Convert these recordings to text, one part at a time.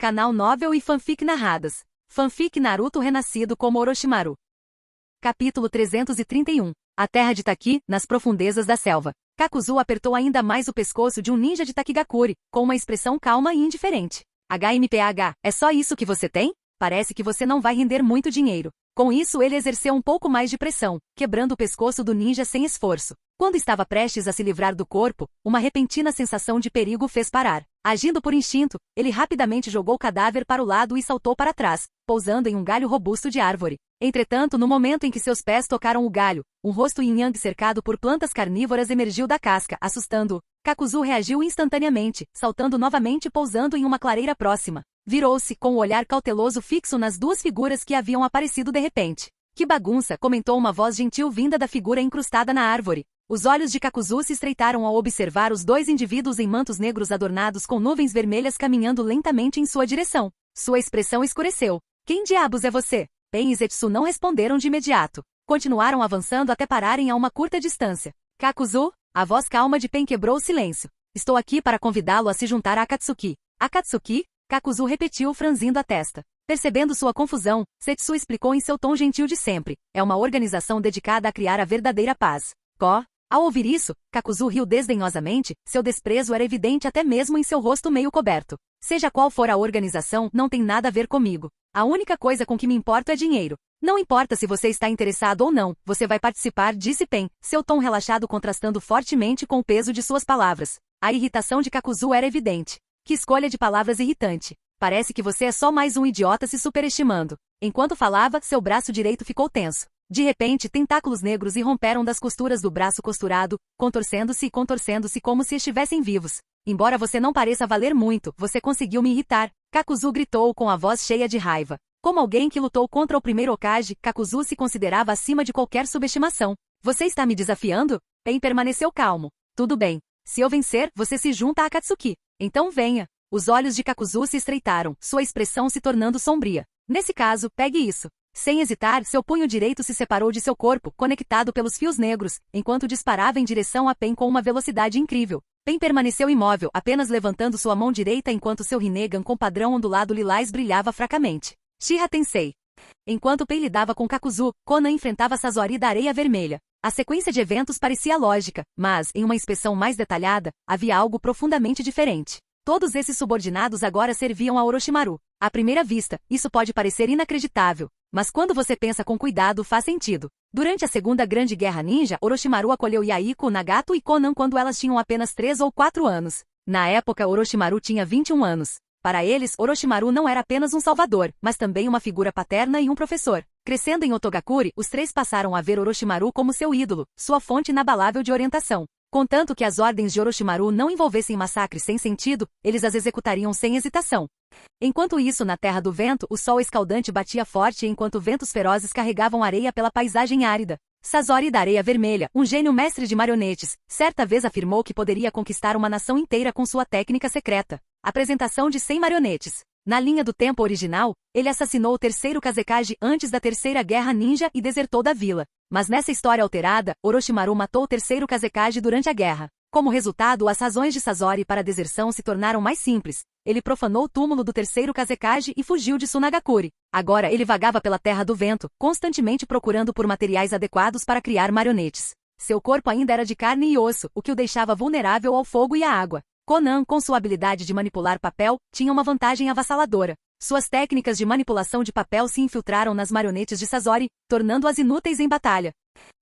Canal Novel e Fanfic Narradas. Fanfic Naruto renascido como Orochimaru. Capítulo 331. A terra de Taki, nas profundezas da selva. Kakuzu apertou ainda mais o pescoço de um ninja de Takigakure, com uma expressão calma e indiferente. HMPH, é só isso que você tem? Parece que você não vai render muito dinheiro. Com isso ele exerceu um pouco mais de pressão, quebrando o pescoço do ninja sem esforço. Quando estava prestes a se livrar do corpo, uma repentina sensação de perigo fez parar. Agindo por instinto, ele rapidamente jogou o cadáver para o lado e saltou para trás, pousando em um galho robusto de árvore. Entretanto, no momento em que seus pés tocaram o galho, um rosto yin-yang cercado por plantas carnívoras emergiu da casca, assustando-o. Kakuzu reagiu instantaneamente, saltando novamente e pousando em uma clareira próxima. Virou-se, com o olhar cauteloso fixo nas duas figuras que haviam aparecido de repente. Que bagunça, comentou uma voz gentil vinda da figura incrustada na árvore. Os olhos de Kakuzu se estreitaram ao observar os dois indivíduos em mantos negros adornados com nuvens vermelhas caminhando lentamente em sua direção. Sua expressão escureceu. Quem diabos é você? Pen e Zetsu não responderam de imediato. Continuaram avançando até pararem a uma curta distância. Kakuzu? A voz calma de Pen quebrou o silêncio. Estou aqui para convidá-lo a se juntar a Akatsuki. Akatsuki? Kakuzu repetiu franzindo a testa. Percebendo sua confusão, Zetsu explicou em seu tom gentil de sempre. É uma organização dedicada a criar a verdadeira paz. Ao ouvir isso, Kakuzu riu desdenhosamente, seu desprezo era evidente até mesmo em seu rosto meio coberto. Seja qual for a organização, não tem nada a ver comigo. A única coisa com que me importo é dinheiro. Não importa se você está interessado ou não, você vai participar, disse Pen, seu tom relaxado contrastando fortemente com o peso de suas palavras. A irritação de Kakuzu era evidente. Que escolha de palavras irritante. Parece que você é só mais um idiota se superestimando. Enquanto falava, seu braço direito ficou tenso. De repente, tentáculos negros irromperam das costuras do braço costurado, contorcendo-se e contorcendo-se como se estivessem vivos. Embora você não pareça valer muito, você conseguiu me irritar. Kakuzu gritou com a voz cheia de raiva. Como alguém que lutou contra o primeiro Hokage, Kakuzu se considerava acima de qualquer subestimação. Você está me desafiando? Pen permaneceu calmo. Tudo bem. Se eu vencer, você se junta a Akatsuki. Então venha. Os olhos de Kakuzu se estreitaram, sua expressão se tornando sombria. Nesse caso, pegue isso. Sem hesitar, seu punho direito se separou de seu corpo, conectado pelos fios negros, enquanto disparava em direção a Pen com uma velocidade incrível. Pen permaneceu imóvel, apenas levantando sua mão direita enquanto seu Rinnegan com padrão ondulado lilás brilhava fracamente. Shiha Tensei. Enquanto Pen lidava com Kakuzu, Konan enfrentava Sasori da Areia Vermelha. A sequência de eventos parecia lógica, mas, em uma inspeção mais detalhada, havia algo profundamente diferente. Todos esses subordinados agora serviam a Orochimaru. À primeira vista, isso pode parecer inacreditável, mas quando você pensa com cuidado faz sentido. Durante a Segunda Grande Guerra Ninja, Orochimaru acolheu Yahiko, Nagato e Konan quando elas tinham apenas 3 ou 4 anos. Na época, Orochimaru tinha 21 anos. Para eles, Orochimaru não era apenas um salvador, mas também uma figura paterna e um professor. Crescendo em Otogakure, os três passaram a ver Orochimaru como seu ídolo, sua fonte inabalável de orientação. Contanto que as ordens de Orochimaru não envolvessem massacres sem sentido, eles as executariam sem hesitação. Enquanto isso, na Terra do Vento, o sol escaldante batia forte enquanto ventos ferozes carregavam areia pela paisagem árida. Sasori da Areia Vermelha, um gênio mestre de marionetes, certa vez afirmou que poderia conquistar uma nação inteira com sua técnica secreta. Apresentação de 100 marionetes. Na linha do tempo original, ele assassinou o terceiro Kazekage antes da Terceira Guerra Ninja e desertou da vila. Mas nessa história alterada, Orochimaru matou o terceiro Kazekage durante a guerra. Como resultado, as razões de Sasori para a deserção se tornaram mais simples. Ele profanou o túmulo do terceiro Kazekage e fugiu de Sunagakure. Agora ele vagava pela Terra do Vento, constantemente procurando por materiais adequados para criar marionetes. Seu corpo ainda era de carne e osso, o que o deixava vulnerável ao fogo e à água. Konan, com sua habilidade de manipular papel, tinha uma vantagem avassaladora. Suas técnicas de manipulação de papel se infiltraram nas marionetes de Sasori, tornando-as inúteis em batalha.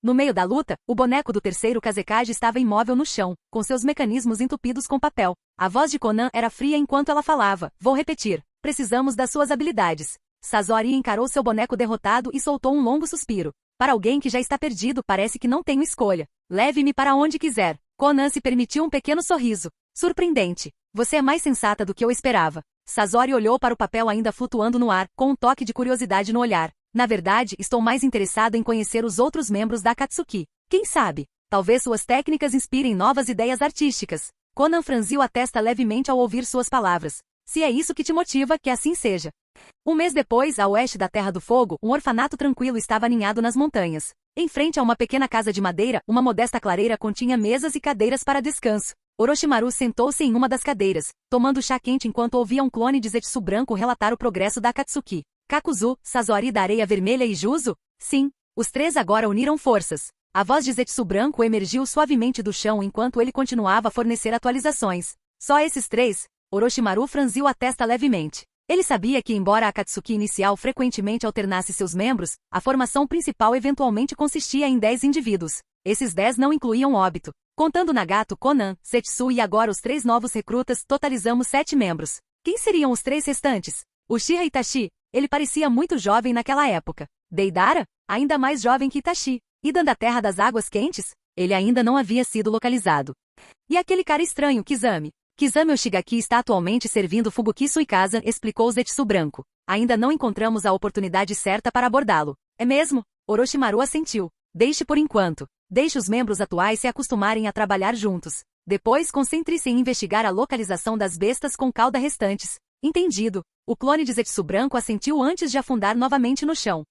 No meio da luta, o boneco do terceiro Kazekage estava imóvel no chão, com seus mecanismos entupidos com papel. A voz de Konan era fria enquanto ela falava. Vou repetir. Precisamos das suas habilidades. Sasori encarou seu boneco derrotado e soltou um longo suspiro. Para alguém que já está perdido, parece que não tenho escolha. Leve-me para onde quiser. Konan se permitiu um pequeno sorriso. Surpreendente. Você é mais sensata do que eu esperava. Sasori olhou para o papel ainda flutuando no ar, com um toque de curiosidade no olhar. Na verdade, estou mais interessado em conhecer os outros membros da Akatsuki. Quem sabe? Talvez suas técnicas inspirem novas ideias artísticas. Konan franziu a testa levemente ao ouvir suas palavras. Se é isso que te motiva, que assim seja. Um mês depois, a oeste da Terra do Fogo, um orfanato tranquilo estava aninhado nas montanhas. Em frente a uma pequena casa de madeira, uma modesta clareira continha mesas e cadeiras para descanso. Orochimaru sentou-se em uma das cadeiras, tomando chá quente enquanto ouvia um clone de Zetsu branco relatar o progresso da Akatsuki. Kakuzu, Sasori da Areia Vermelha e Juzo? Sim, os três agora uniram forças. A voz de Zetsu branco emergiu suavemente do chão enquanto ele continuava a fornecer atualizações. Só esses três? Orochimaru franziu a testa levemente. Ele sabia que, embora a Akatsuki inicial frequentemente alternasse seus membros, a formação principal eventualmente consistia em 10 indivíduos. Esses 10 não incluíam Obito. Contando Nagato, Konan, Zetsu e agora os 3 novos recrutas, totalizamos 7 membros. Quem seriam os 3 restantes? Uchiha Itachi. Ele parecia muito jovem naquela época. Deidara? Ainda mais jovem que Itachi. Idan da Terra das Águas Quentes? Ele ainda não havia sido localizado. E aquele cara estranho, Kizami? Kizami Oshigaki está atualmente servindo Fubuki Suikaze, explicou Zetsu branco. Ainda não encontramos a oportunidade certa para abordá-lo. É mesmo? Orochimaru assentiu. Deixe por enquanto. Deixe os membros atuais se acostumarem a trabalhar juntos. Depois concentre-se em investigar a localização das bestas com cauda restantes. Entendido. O clone de Zetsu branco assentiu antes de afundar novamente no chão.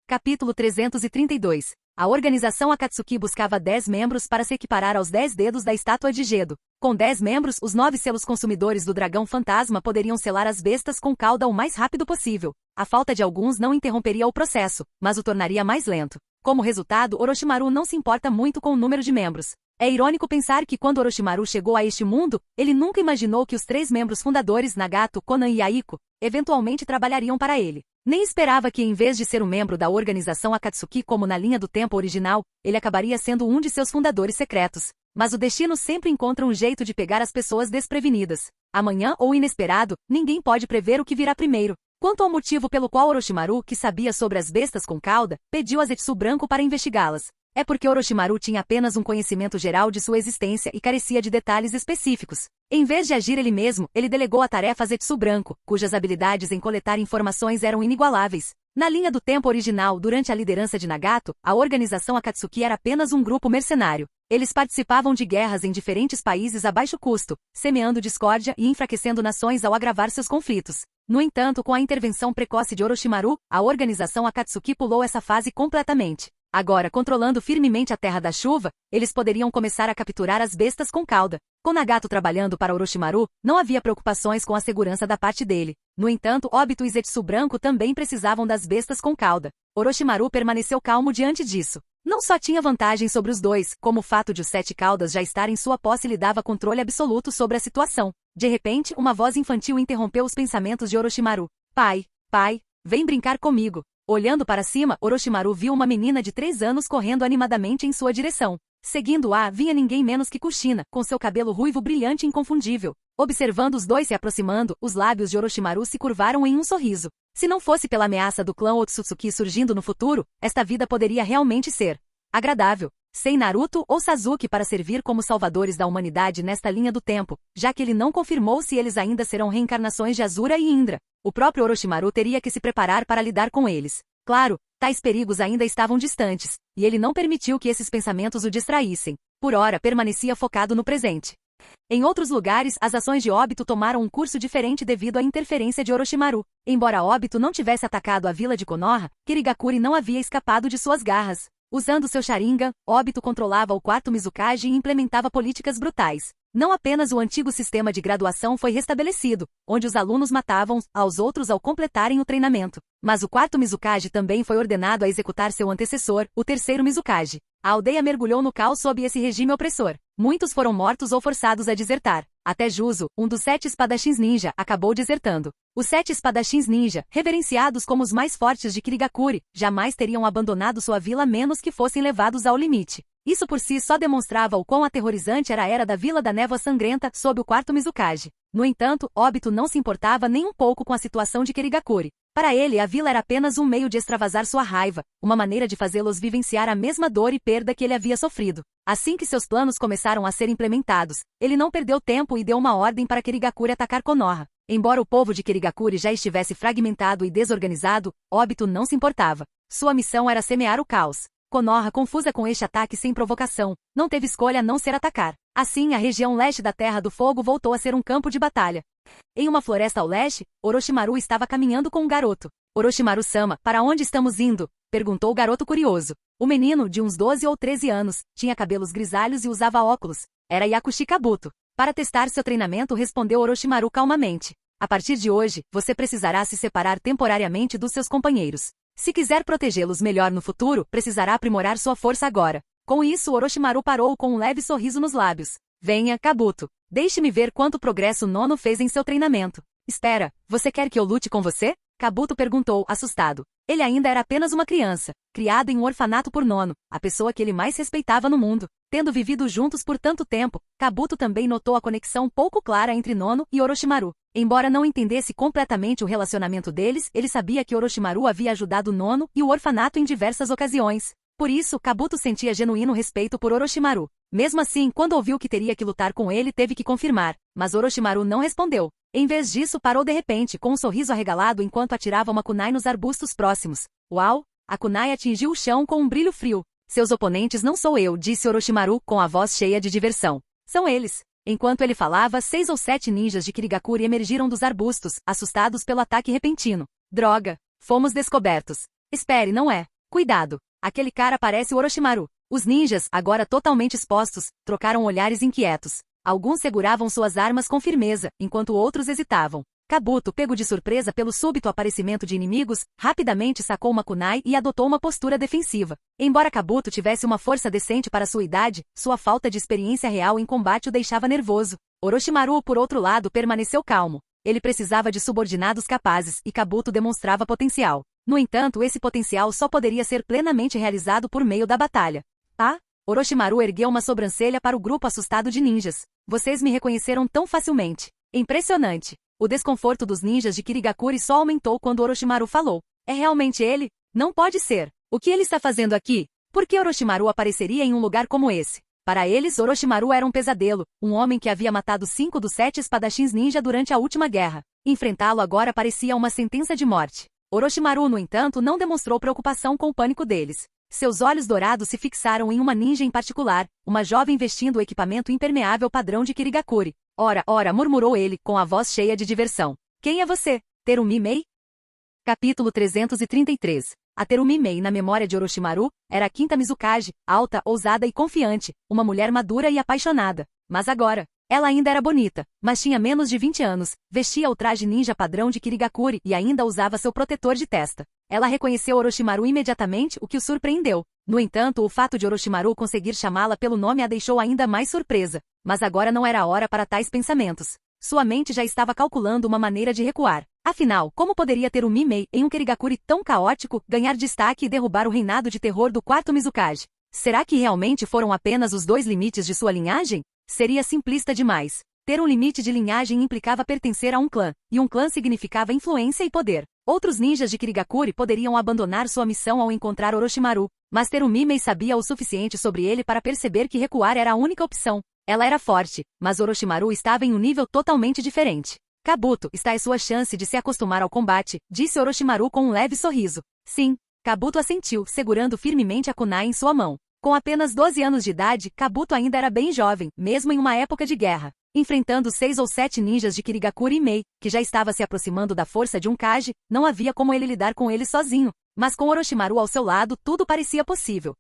Capítulo 332. A organização Akatsuki buscava 10 membros para se equiparar aos 10 dedos da estátua de Gedo. Com 10 membros, os 9 selos consumidores do dragão fantasma poderiam selar as bestas com cauda o mais rápido possível. A falta de alguns não interromperia o processo, mas o tornaria mais lento. Como resultado, Orochimaru não se importa muito com o número de membros. É irônico pensar que quando Orochimaru chegou a este mundo, ele nunca imaginou que os 3 membros fundadores, Nagato, Konan e Aiko, eventualmente trabalhariam para ele. Nem esperava que, em vez de ser um membro da organização Akatsuki como na linha do tempo original, ele acabaria sendo um de seus fundadores secretos. Mas o destino sempre encontra um jeito de pegar as pessoas desprevenidas. Amanhã ou inesperado, ninguém pode prever o que virá primeiro. Quanto ao motivo pelo qual Orochimaru, que sabia sobre as bestas com cauda, pediu a Zetsu branco para investigá-las. É porque Orochimaru tinha apenas um conhecimento geral de sua existência e carecia de detalhes específicos. Em vez de agir ele mesmo, ele delegou a tarefa a Zetsu branco, cujas habilidades em coletar informações eram inigualáveis. Na linha do tempo original, durante a liderança de Nagato, a organização Akatsuki era apenas um grupo mercenário. Eles participavam de guerras em diferentes países a baixo custo, semeando discórdia e enfraquecendo nações ao agravar seus conflitos. No entanto, com a intervenção precoce de Orochimaru, a organização Akatsuki pulou essa fase completamente. Agora, controlando firmemente a Terra da Chuva, eles poderiam começar a capturar as bestas com cauda. Com Nagato trabalhando para Orochimaru, não havia preocupações com a segurança da parte dele. No entanto, Obito e Zetsu branco também precisavam das bestas com cauda. Orochimaru permaneceu calmo diante disso. Não só tinha vantagem sobre os dois, como o fato de os 7 caudas já estar em sua posse lhe dava controle absoluto sobre a situação. De repente, uma voz infantil interrompeu os pensamentos de Orochimaru. Pai, vem brincar comigo. Olhando para cima, Orochimaru viu uma menina de 3 anos correndo animadamente em sua direção. Seguindo-a, vinha ninguém menos que Kushina, com seu cabelo ruivo brilhante e inconfundível. Observando os dois se aproximando, os lábios de Orochimaru se curvaram em um sorriso. Se não fosse pela ameaça do clã Otsutsuki surgindo no futuro, esta vida poderia realmente ser agradável. Sem Naruto ou Sasuke para servir como salvadores da humanidade nesta linha do tempo, já que ele não confirmou se eles ainda serão reencarnações de Asura e Indra. O próprio Orochimaru teria que se preparar para lidar com eles. Claro, tais perigos ainda estavam distantes, e ele não permitiu que esses pensamentos o distraíssem. Por ora, permanecia focado no presente. Em outros lugares, as ações de Obito tomaram um curso diferente devido à interferência de Orochimaru. Embora Obito não tivesse atacado a vila de Konoha, Kirigakuri não havia escapado de suas garras. Usando seu Sharingan, Obito controlava o quarto Mizukage e implementava políticas brutais. Não apenas o antigo sistema de graduação foi restabelecido, onde os alunos matavam aos outros ao completarem o treinamento, mas o quarto Mizukage também foi ordenado a executar seu antecessor, o terceiro Mizukage. A aldeia mergulhou no caos sob esse regime opressor. Muitos foram mortos ou forçados a desertar. Até Juzo, um dos 7 espadachins ninja, acabou desertando. Os 7 espadachins ninja, reverenciados como os mais fortes de Kirigakuri, jamais teriam abandonado sua vila a menos que fossem levados ao limite. Isso por si só demonstrava o quão aterrorizante era a era da Vila da Névoa Sangrenta sob o quarto Mizukage. No entanto, Obito não se importava nem um pouco com a situação de Kirigakuri. Para ele, a vila era apenas um meio de extravasar sua raiva, uma maneira de fazê-los vivenciar a mesma dor e perda que ele havia sofrido. Assim que seus planos começaram a ser implementados, ele não perdeu tempo e deu uma ordem para Kirigakuri atacar Konoha. Embora o povo de Kirigakuri já estivesse fragmentado e desorganizado, Obito não se importava. Sua missão era semear o caos. Konoha, confusa com este ataque sem provocação, não teve escolha a não ser atacar. Assim, a região leste da Terra do Fogo voltou a ser um campo de batalha. Em uma floresta ao leste, Orochimaru estava caminhando com um garoto. Orochimaru-sama, para onde estamos indo? Perguntou o garoto curioso. O menino, de uns 12 ou 13 anos, tinha cabelos grisalhos e usava óculos. Era Yakushi Kabuto. Para testar seu treinamento, respondeu Orochimaru calmamente. A partir de hoje, você precisará se separar temporariamente dos seus companheiros. Se quiser protegê-los melhor no futuro, precisará aprimorar sua força agora. Com isso, Orochimaru parou com um leve sorriso nos lábios. Venha, Kabuto. Deixe-me ver quanto progresso Nono fez em seu treinamento. Espera, você quer que eu lute com você? Kabuto perguntou, assustado. Ele ainda era apenas uma criança, criado em um orfanato por Nono, a pessoa que ele mais respeitava no mundo. Tendo vivido juntos por tanto tempo, Kabuto também notou a conexão pouco clara entre Nono e Orochimaru. Embora não entendesse completamente o relacionamento deles, ele sabia que Orochimaru havia ajudado Nono e o orfanato em diversas ocasiões. Por isso, Kabuto sentia genuíno respeito por Orochimaru. Mesmo assim, quando ouviu que teria que lutar com ele, teve que confirmar, mas Orochimaru não respondeu. Em vez disso, parou de repente, com um sorriso arregalado enquanto atirava uma kunai nos arbustos próximos. Uau! A kunai atingiu o chão com um brilho frio. Seus oponentes não sou eu, disse Orochimaru, com a voz cheia de diversão. São eles. Enquanto ele falava, 6 ou 7 ninjas de Kirigakuri emergiram dos arbustos, assustados pelo ataque repentino. Droga! Fomos descobertos. Espere, não é? Cuidado! Aquele cara parece o Orochimaru. Os ninjas, agora totalmente expostos, trocaram olhares inquietos. Alguns seguravam suas armas com firmeza, enquanto outros hesitavam. Kabuto, pego de surpresa pelo súbito aparecimento de inimigos, rapidamente sacou uma kunai e adotou uma postura defensiva. Embora Kabuto tivesse uma força decente para sua idade, sua falta de experiência real em combate o deixava nervoso. Orochimaru, por outro lado, permaneceu calmo. Ele precisava de subordinados capazes, e Kabuto demonstrava potencial. No entanto, esse potencial só poderia ser plenamente realizado por meio da batalha. Ah? Orochimaru ergueu uma sobrancelha para o grupo assustado de ninjas. Vocês me reconheceram tão facilmente. Impressionante. O desconforto dos ninjas de Kirigakuri só aumentou quando Orochimaru falou. É realmente ele? Não pode ser. O que ele está fazendo aqui? Por que Orochimaru apareceria em um lugar como esse? Para eles, Orochimaru era um pesadelo, um homem que havia matado 5 dos 7 espadachins ninja durante a última guerra. Enfrentá-lo agora parecia uma sentença de morte. Orochimaru, no entanto, não demonstrou preocupação com o pânico deles. Seus olhos dourados se fixaram em uma ninja em particular, uma jovem vestindo o equipamento impermeável padrão de Kirigakuri. Ora, ora, murmurou ele, com a voz cheia de diversão. Quem é você? Terumi Mei? Capítulo 333. A Terumi Mei, na memória de Orochimaru, era a quinta Mizukage, alta, ousada e confiante, uma mulher madura e apaixonada. Mas agora, ela ainda era bonita, mas tinha menos de 20 anos, vestia o traje ninja padrão de Kirigakuri e ainda usava seu protetor de testa. Ela reconheceu Orochimaru imediatamente, o que o surpreendeu. No entanto, o fato de Orochimaru conseguir chamá-la pelo nome a deixou ainda mais surpresa. Mas agora não era a hora para tais pensamentos. Sua mente já estava calculando uma maneira de recuar. Afinal, como poderia ter o Mimei, em um Kirigakuri tão caótico, ganhar destaque e derrubar o reinado de terror do quarto Mizukage? Será que realmente foram apenas os 2 limites de sua linhagem? Seria simplista demais. Ter um limite de linhagem implicava pertencer a um clã, e um clã significava influência e poder. Outros ninjas de Kirigakuri poderiam abandonar sua missão ao encontrar Orochimaru, mas Terumi sabia o suficiente sobre ele para perceber que recuar era a única opção. Ela era forte, mas Orochimaru estava em um nível totalmente diferente. Kabuto, está é sua chance de se acostumar ao combate, disse Orochimaru com um leve sorriso. Sim, Kabuto assentiu, segurando firmemente a kunai em sua mão. Com apenas 12 anos de idade, Kabuto ainda era bem jovem, mesmo em uma época de guerra. Enfrentando 6 ou 7 ninjas de Kirigakuri Mei, que já estava se aproximando da força de um Kage, não havia como ele lidar com eles sozinho. Mas com Orochimaru ao seu lado, tudo parecia possível.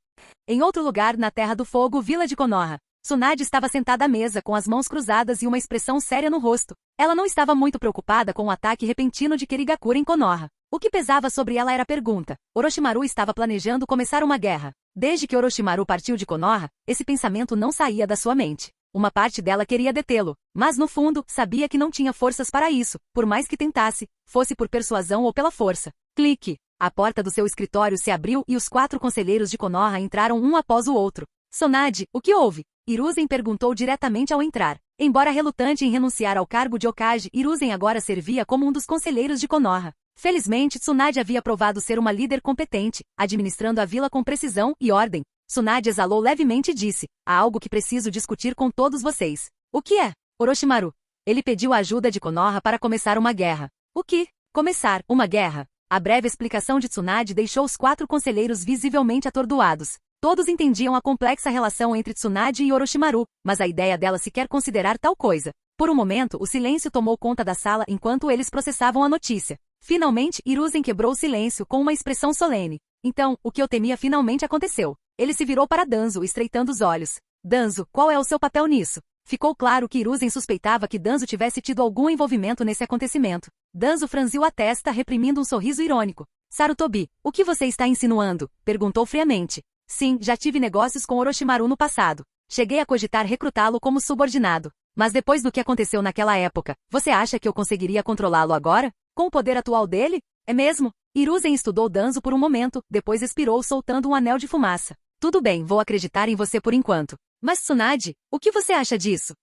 Em outro lugar, na Terra do Fogo, Vila de Konoha, Tsunade estava sentada à mesa com as mãos cruzadas e uma expressão séria no rosto. Ela não estava muito preocupada com o ataque repentino de Kirigakuri em Konoha. O que pesava sobre ela era a pergunta. Orochimaru estava planejando começar uma guerra. Desde que Orochimaru partiu de Konoha, esse pensamento não saía da sua mente. Uma parte dela queria detê-lo, mas no fundo, sabia que não tinha forças para isso, por mais que tentasse, fosse por persuasão ou pela força. Clique! A porta do seu escritório se abriu e os 4 conselheiros de Konoha entraram um após o outro. Tsunade, o que houve? Hiruzen perguntou diretamente ao entrar. Embora relutante em renunciar ao cargo de Hokage, Hiruzen agora servia como um dos conselheiros de Konoha. Felizmente, Tsunade havia provado ser uma líder competente, administrando a vila com precisão e ordem. Tsunade exalou levemente e disse, há algo que preciso discutir com todos vocês. O que é? Orochimaru. Ele pediu a ajuda de Konoha para começar uma guerra. O que? Começar uma guerra? A breve explicação de Tsunade deixou os 4 conselheiros visivelmente atordoados. Todos entendiam a complexa relação entre Tsunade e Orochimaru, mas a ideia dela sequer considerar tal coisa. Por um momento, o silêncio tomou conta da sala enquanto eles processavam a notícia. Finalmente, Hiruzen quebrou o silêncio com uma expressão solene. Então, o que eu temia finalmente aconteceu. Ele se virou para Danzo, estreitando os olhos. Danzo, qual é o seu papel nisso? Ficou claro que Hiruzen suspeitava que Danzo tivesse tido algum envolvimento nesse acontecimento. Danzo franziu a testa, reprimindo um sorriso irônico. Sarutobi, o que você está insinuando? Perguntou friamente. Sim, já tive negócios com Orochimaru no passado. Cheguei a cogitar recrutá-lo como subordinado. Mas depois do que aconteceu naquela época, você acha que eu conseguiria controlá-lo agora? Com o poder atual dele? É mesmo? Hiruzen estudou Danzo por um momento, depois expirou soltando um anel de fumaça. Tudo bem, vou acreditar em você por enquanto. Mas Tsunade, o que você acha disso?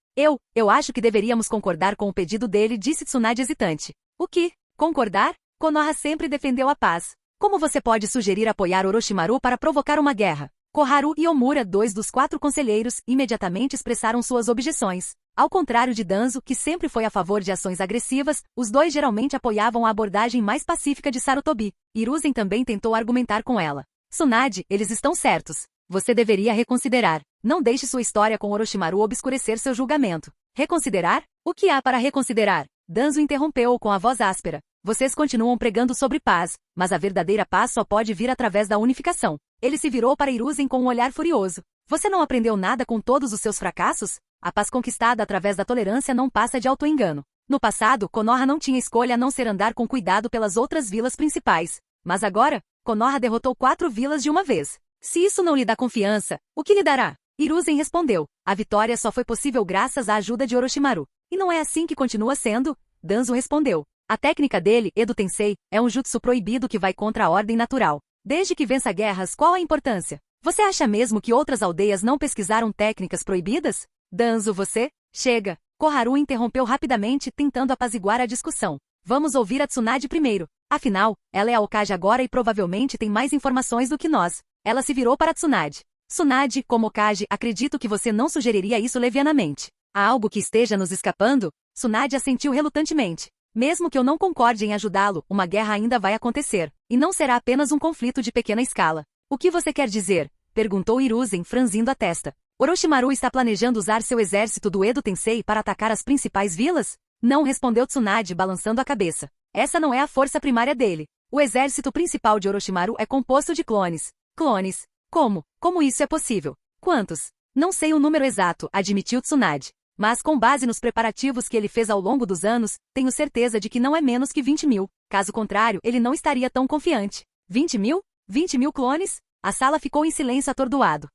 Eu acho que deveríamos concordar com o pedido dele, disse Tsunade hesitante. O que? Concordar? Konoha sempre defendeu a paz. Como você pode sugerir apoiar Orochimaru para provocar uma guerra? Koharu e Omura, 2 dos 4 conselheiros, imediatamente expressaram suas objeções. Ao contrário de Danzo, que sempre foi a favor de ações agressivas, os dois geralmente apoiavam a abordagem mais pacífica de Sarutobi. Hiruzen também tentou argumentar com ela. Tsunade, eles estão certos. Você deveria reconsiderar. Não deixe sua história com Orochimaru obscurecer seu julgamento. Reconsiderar? O que há para reconsiderar? Danzo interrompeu-o com a voz áspera. Vocês continuam pregando sobre paz, mas a verdadeira paz só pode vir através da unificação. Ele se virou para Hiruzen com um olhar furioso. Você não aprendeu nada com todos os seus fracassos? A paz conquistada através da tolerância não passa de auto-engano. No passado, Konoha não tinha escolha a não ser andar com cuidado pelas outras vilas principais. Mas agora, Konoha derrotou 4 vilas de uma vez. Se isso não lhe dá confiança, o que lhe dará? Hiruzen respondeu. A vitória só foi possível graças à ajuda de Orochimaru. E não é assim que continua sendo? Danzo respondeu. A técnica dele, Edo Tensei, é um jutsu proibido que vai contra a ordem natural. Desde que vença guerras, qual a importância? Você acha mesmo que outras aldeias não pesquisaram técnicas proibidas? Danzo, você? Chega. Koharu interrompeu rapidamente, tentando apaziguar a discussão. Vamos ouvir a Tsunade primeiro. Afinal, ela é a Hokage agora e provavelmente tem mais informações do que nós. Ela se virou para Tsunade. Tsunade, como Hokage, acredito que você não sugeriria isso levianamente. Há algo que esteja nos escapando? Tsunade assentiu relutantemente. Mesmo que eu não concorde em ajudá-lo, uma guerra ainda vai acontecer. E não será apenas um conflito de pequena escala. O que você quer dizer? Perguntou Hiruzen, franzindo a testa. Orochimaru está planejando usar seu exército do Edo Tensei para atacar as principais vilas? Não, respondeu Tsunade, balançando a cabeça. Essa não é a força primária dele. O exército principal de Orochimaru é composto de clones. Clones? Como? Como isso é possível? Quantos? Não sei o número exato, admitiu Tsunade. Mas com base nos preparativos que ele fez ao longo dos anos, tenho certeza de que não é menos que 20 mil. Caso contrário, ele não estaria tão confiante. 20 mil? 20 mil clones? A sala ficou em silêncio atordoado.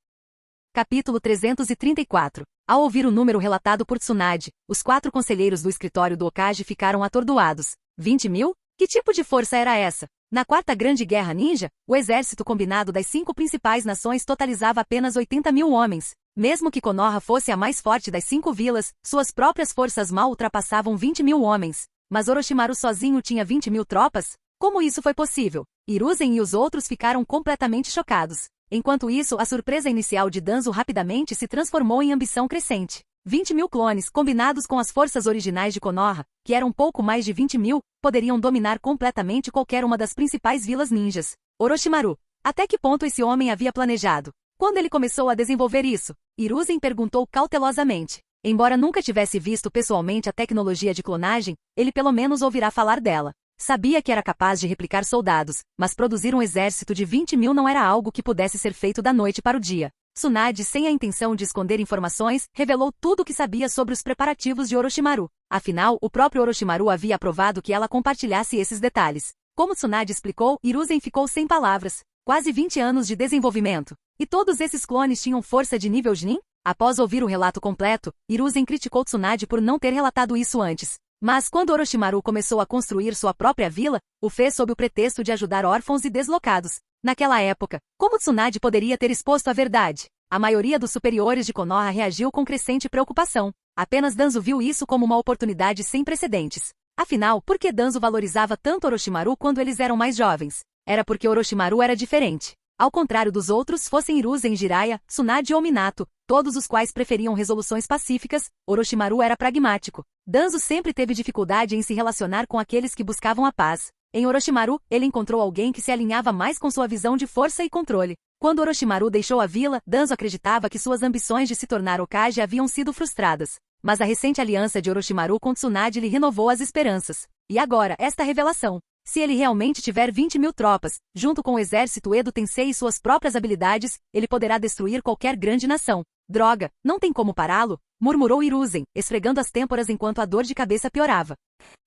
Capítulo 334. Ao ouvir o número relatado por Tsunade, os 4 conselheiros do escritório do Hokage ficaram atordoados. 20 mil? Que tipo de força era essa? Na Quarta Grande Guerra Ninja, o exército combinado das 5 principais nações totalizava apenas 80 mil homens. Mesmo que Konoha fosse a mais forte das 5 vilas, suas próprias forças mal ultrapassavam 20 mil homens. Mas Orochimaru sozinho tinha 20 mil tropas? Como isso foi possível? Hiruzen e os outros ficaram completamente chocados. Enquanto isso, a surpresa inicial de Danzo rapidamente se transformou em ambição crescente. 20 mil clones, combinados com as forças originais de Konoha, que eram pouco mais de 20 mil, poderiam dominar completamente qualquer uma das principais vilas ninjas. Orochimaru. Até que ponto esse homem havia planejado? Quando ele começou a desenvolver isso? Hiruzen perguntou cautelosamente. Embora nunca tivesse visto pessoalmente a tecnologia de clonagem, ele pelo menos ouvirá falar dela. Sabia que era capaz de replicar soldados, mas produzir um exército de 20 mil não era algo que pudesse ser feito da noite para o dia. Tsunade, sem a intenção de esconder informações, revelou tudo o que sabia sobre os preparativos de Orochimaru. Afinal, o próprio Orochimaru havia aprovado que ela compartilhasse esses detalhes. Como Tsunade explicou, Hiruzen ficou sem palavras. Quase 20 anos de desenvolvimento. E todos esses clones tinham força de nível Chunin? Após ouvir o relato completo, Hiruzen criticou Tsunade por não ter relatado isso antes. Mas quando Orochimaru começou a construir sua própria vila, o fez sob o pretexto de ajudar órfãos e deslocados. Naquela época, como Tsunade poderia ter exposto a verdade? A maioria dos superiores de Konoha reagiu com crescente preocupação. Apenas Danzo viu isso como uma oportunidade sem precedentes. Afinal, por que Danzo valorizava tanto Orochimaru quando eles eram mais jovens? Era porque Orochimaru era diferente. Ao contrário dos outros, fossem Hiruzen, Jiraiya, Tsunade ou Minato, todos os quais preferiam resoluções pacíficas, Orochimaru era pragmático. Danzo sempre teve dificuldade em se relacionar com aqueles que buscavam a paz. Em Orochimaru, ele encontrou alguém que se alinhava mais com sua visão de força e controle. Quando Orochimaru deixou a vila, Danzo acreditava que suas ambições de se tornar Hokage haviam sido frustradas. Mas a recente aliança de Orochimaru com Tsunade lhe renovou as esperanças. E agora, esta revelação. Se ele realmente tiver 20.000 tropas, junto com o exército Edo Tensei e suas próprias habilidades, ele poderá destruir qualquer grande nação. Droga, não tem como pará-lo? Murmurou Hiruzen, esfregando as têmporas enquanto a dor de cabeça piorava.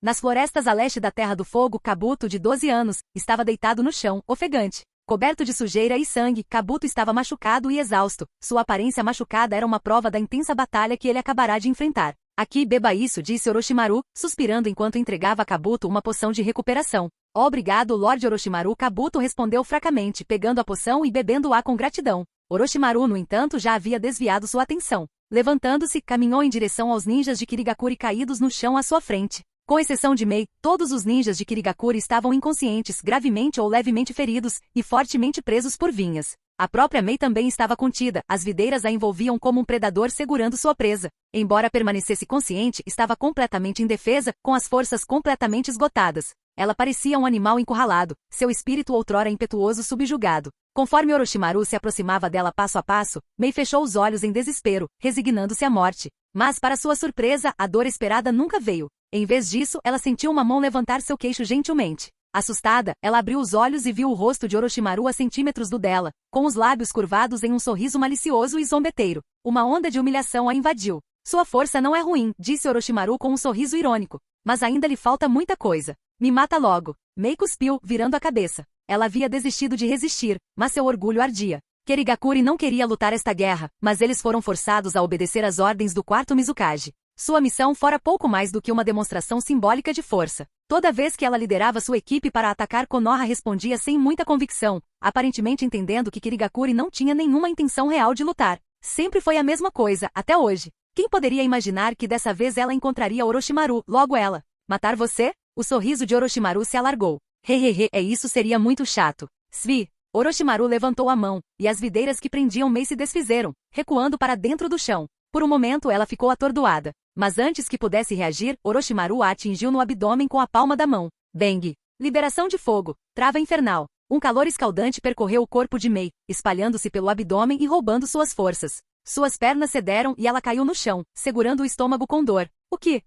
Nas florestas a leste da Terra do Fogo, Kabuto, de 12 anos, estava deitado no chão, ofegante. Coberto de sujeira e sangue, Kabuto estava machucado e exausto. Sua aparência machucada era uma prova da intensa batalha que ele acabará de enfrentar. Aqui, beba isso, disse Orochimaru, suspirando enquanto entregava a Kabuto uma poção de recuperação. Obrigado, Lord Orochimaru. Kabuto respondeu fracamente, pegando a poção e bebendo-a com gratidão. Orochimaru, no entanto, já havia desviado sua atenção. Levantando-se, caminhou em direção aos ninjas de Kirigakuri caídos no chão à sua frente. Com exceção de Mei, todos os ninjas de Kirigakuri estavam inconscientes, gravemente ou levemente feridos, e fortemente presos por vinhas. A própria Mei também estava contida, as videiras a envolviam como um predador segurando sua presa. Embora permanecesse consciente, estava completamente indefesa, com as forças completamente esgotadas. Ela parecia um animal encurralado, seu espírito outrora impetuoso subjugado. Conforme Orochimaru se aproximava dela passo a passo, Mei fechou os olhos em desespero, resignando-se à morte. Mas, para sua surpresa, a dor esperada nunca veio. Em vez disso, ela sentiu uma mão levantar seu queixo gentilmente. Assustada, ela abriu os olhos e viu o rosto de Orochimaru a centímetros do dela, com os lábios curvados em um sorriso malicioso e zombeteiro. Uma onda de humilhação a invadiu. Sua força não é ruim, disse Orochimaru com um sorriso irônico. Mas ainda lhe falta muita coisa. Me mata logo. Mei cuspiu, virando a cabeça. Ela havia desistido de resistir, mas seu orgulho ardia. Kirigakuri não queria lutar esta guerra, mas eles foram forçados a obedecer às ordens do quarto Mizukage. Sua missão fora pouco mais do que uma demonstração simbólica de força. Toda vez que ela liderava sua equipe para atacar, Konoha respondia sem muita convicção, aparentemente entendendo que Kirigakuri não tinha nenhuma intenção real de lutar. Sempre foi a mesma coisa, até hoje. Quem poderia imaginar que dessa vez ela encontraria Orochimaru, logo ela? Matar você? O sorriso de Orochimaru se alargou. Hehehe, isso seria muito chato. Svi. Orochimaru levantou a mão, e as videiras que prendiam Mei se desfizeram, recuando para dentro do chão. Por um momento ela ficou atordoada. Mas antes que pudesse reagir, Orochimaru a atingiu no abdômen com a palma da mão. Bang! Liberação de fogo. Trava infernal. Um calor escaldante percorreu o corpo de Mei, espalhando-se pelo abdômen e roubando suas forças. Suas pernas cederam e ela caiu no chão, segurando o estômago com dor.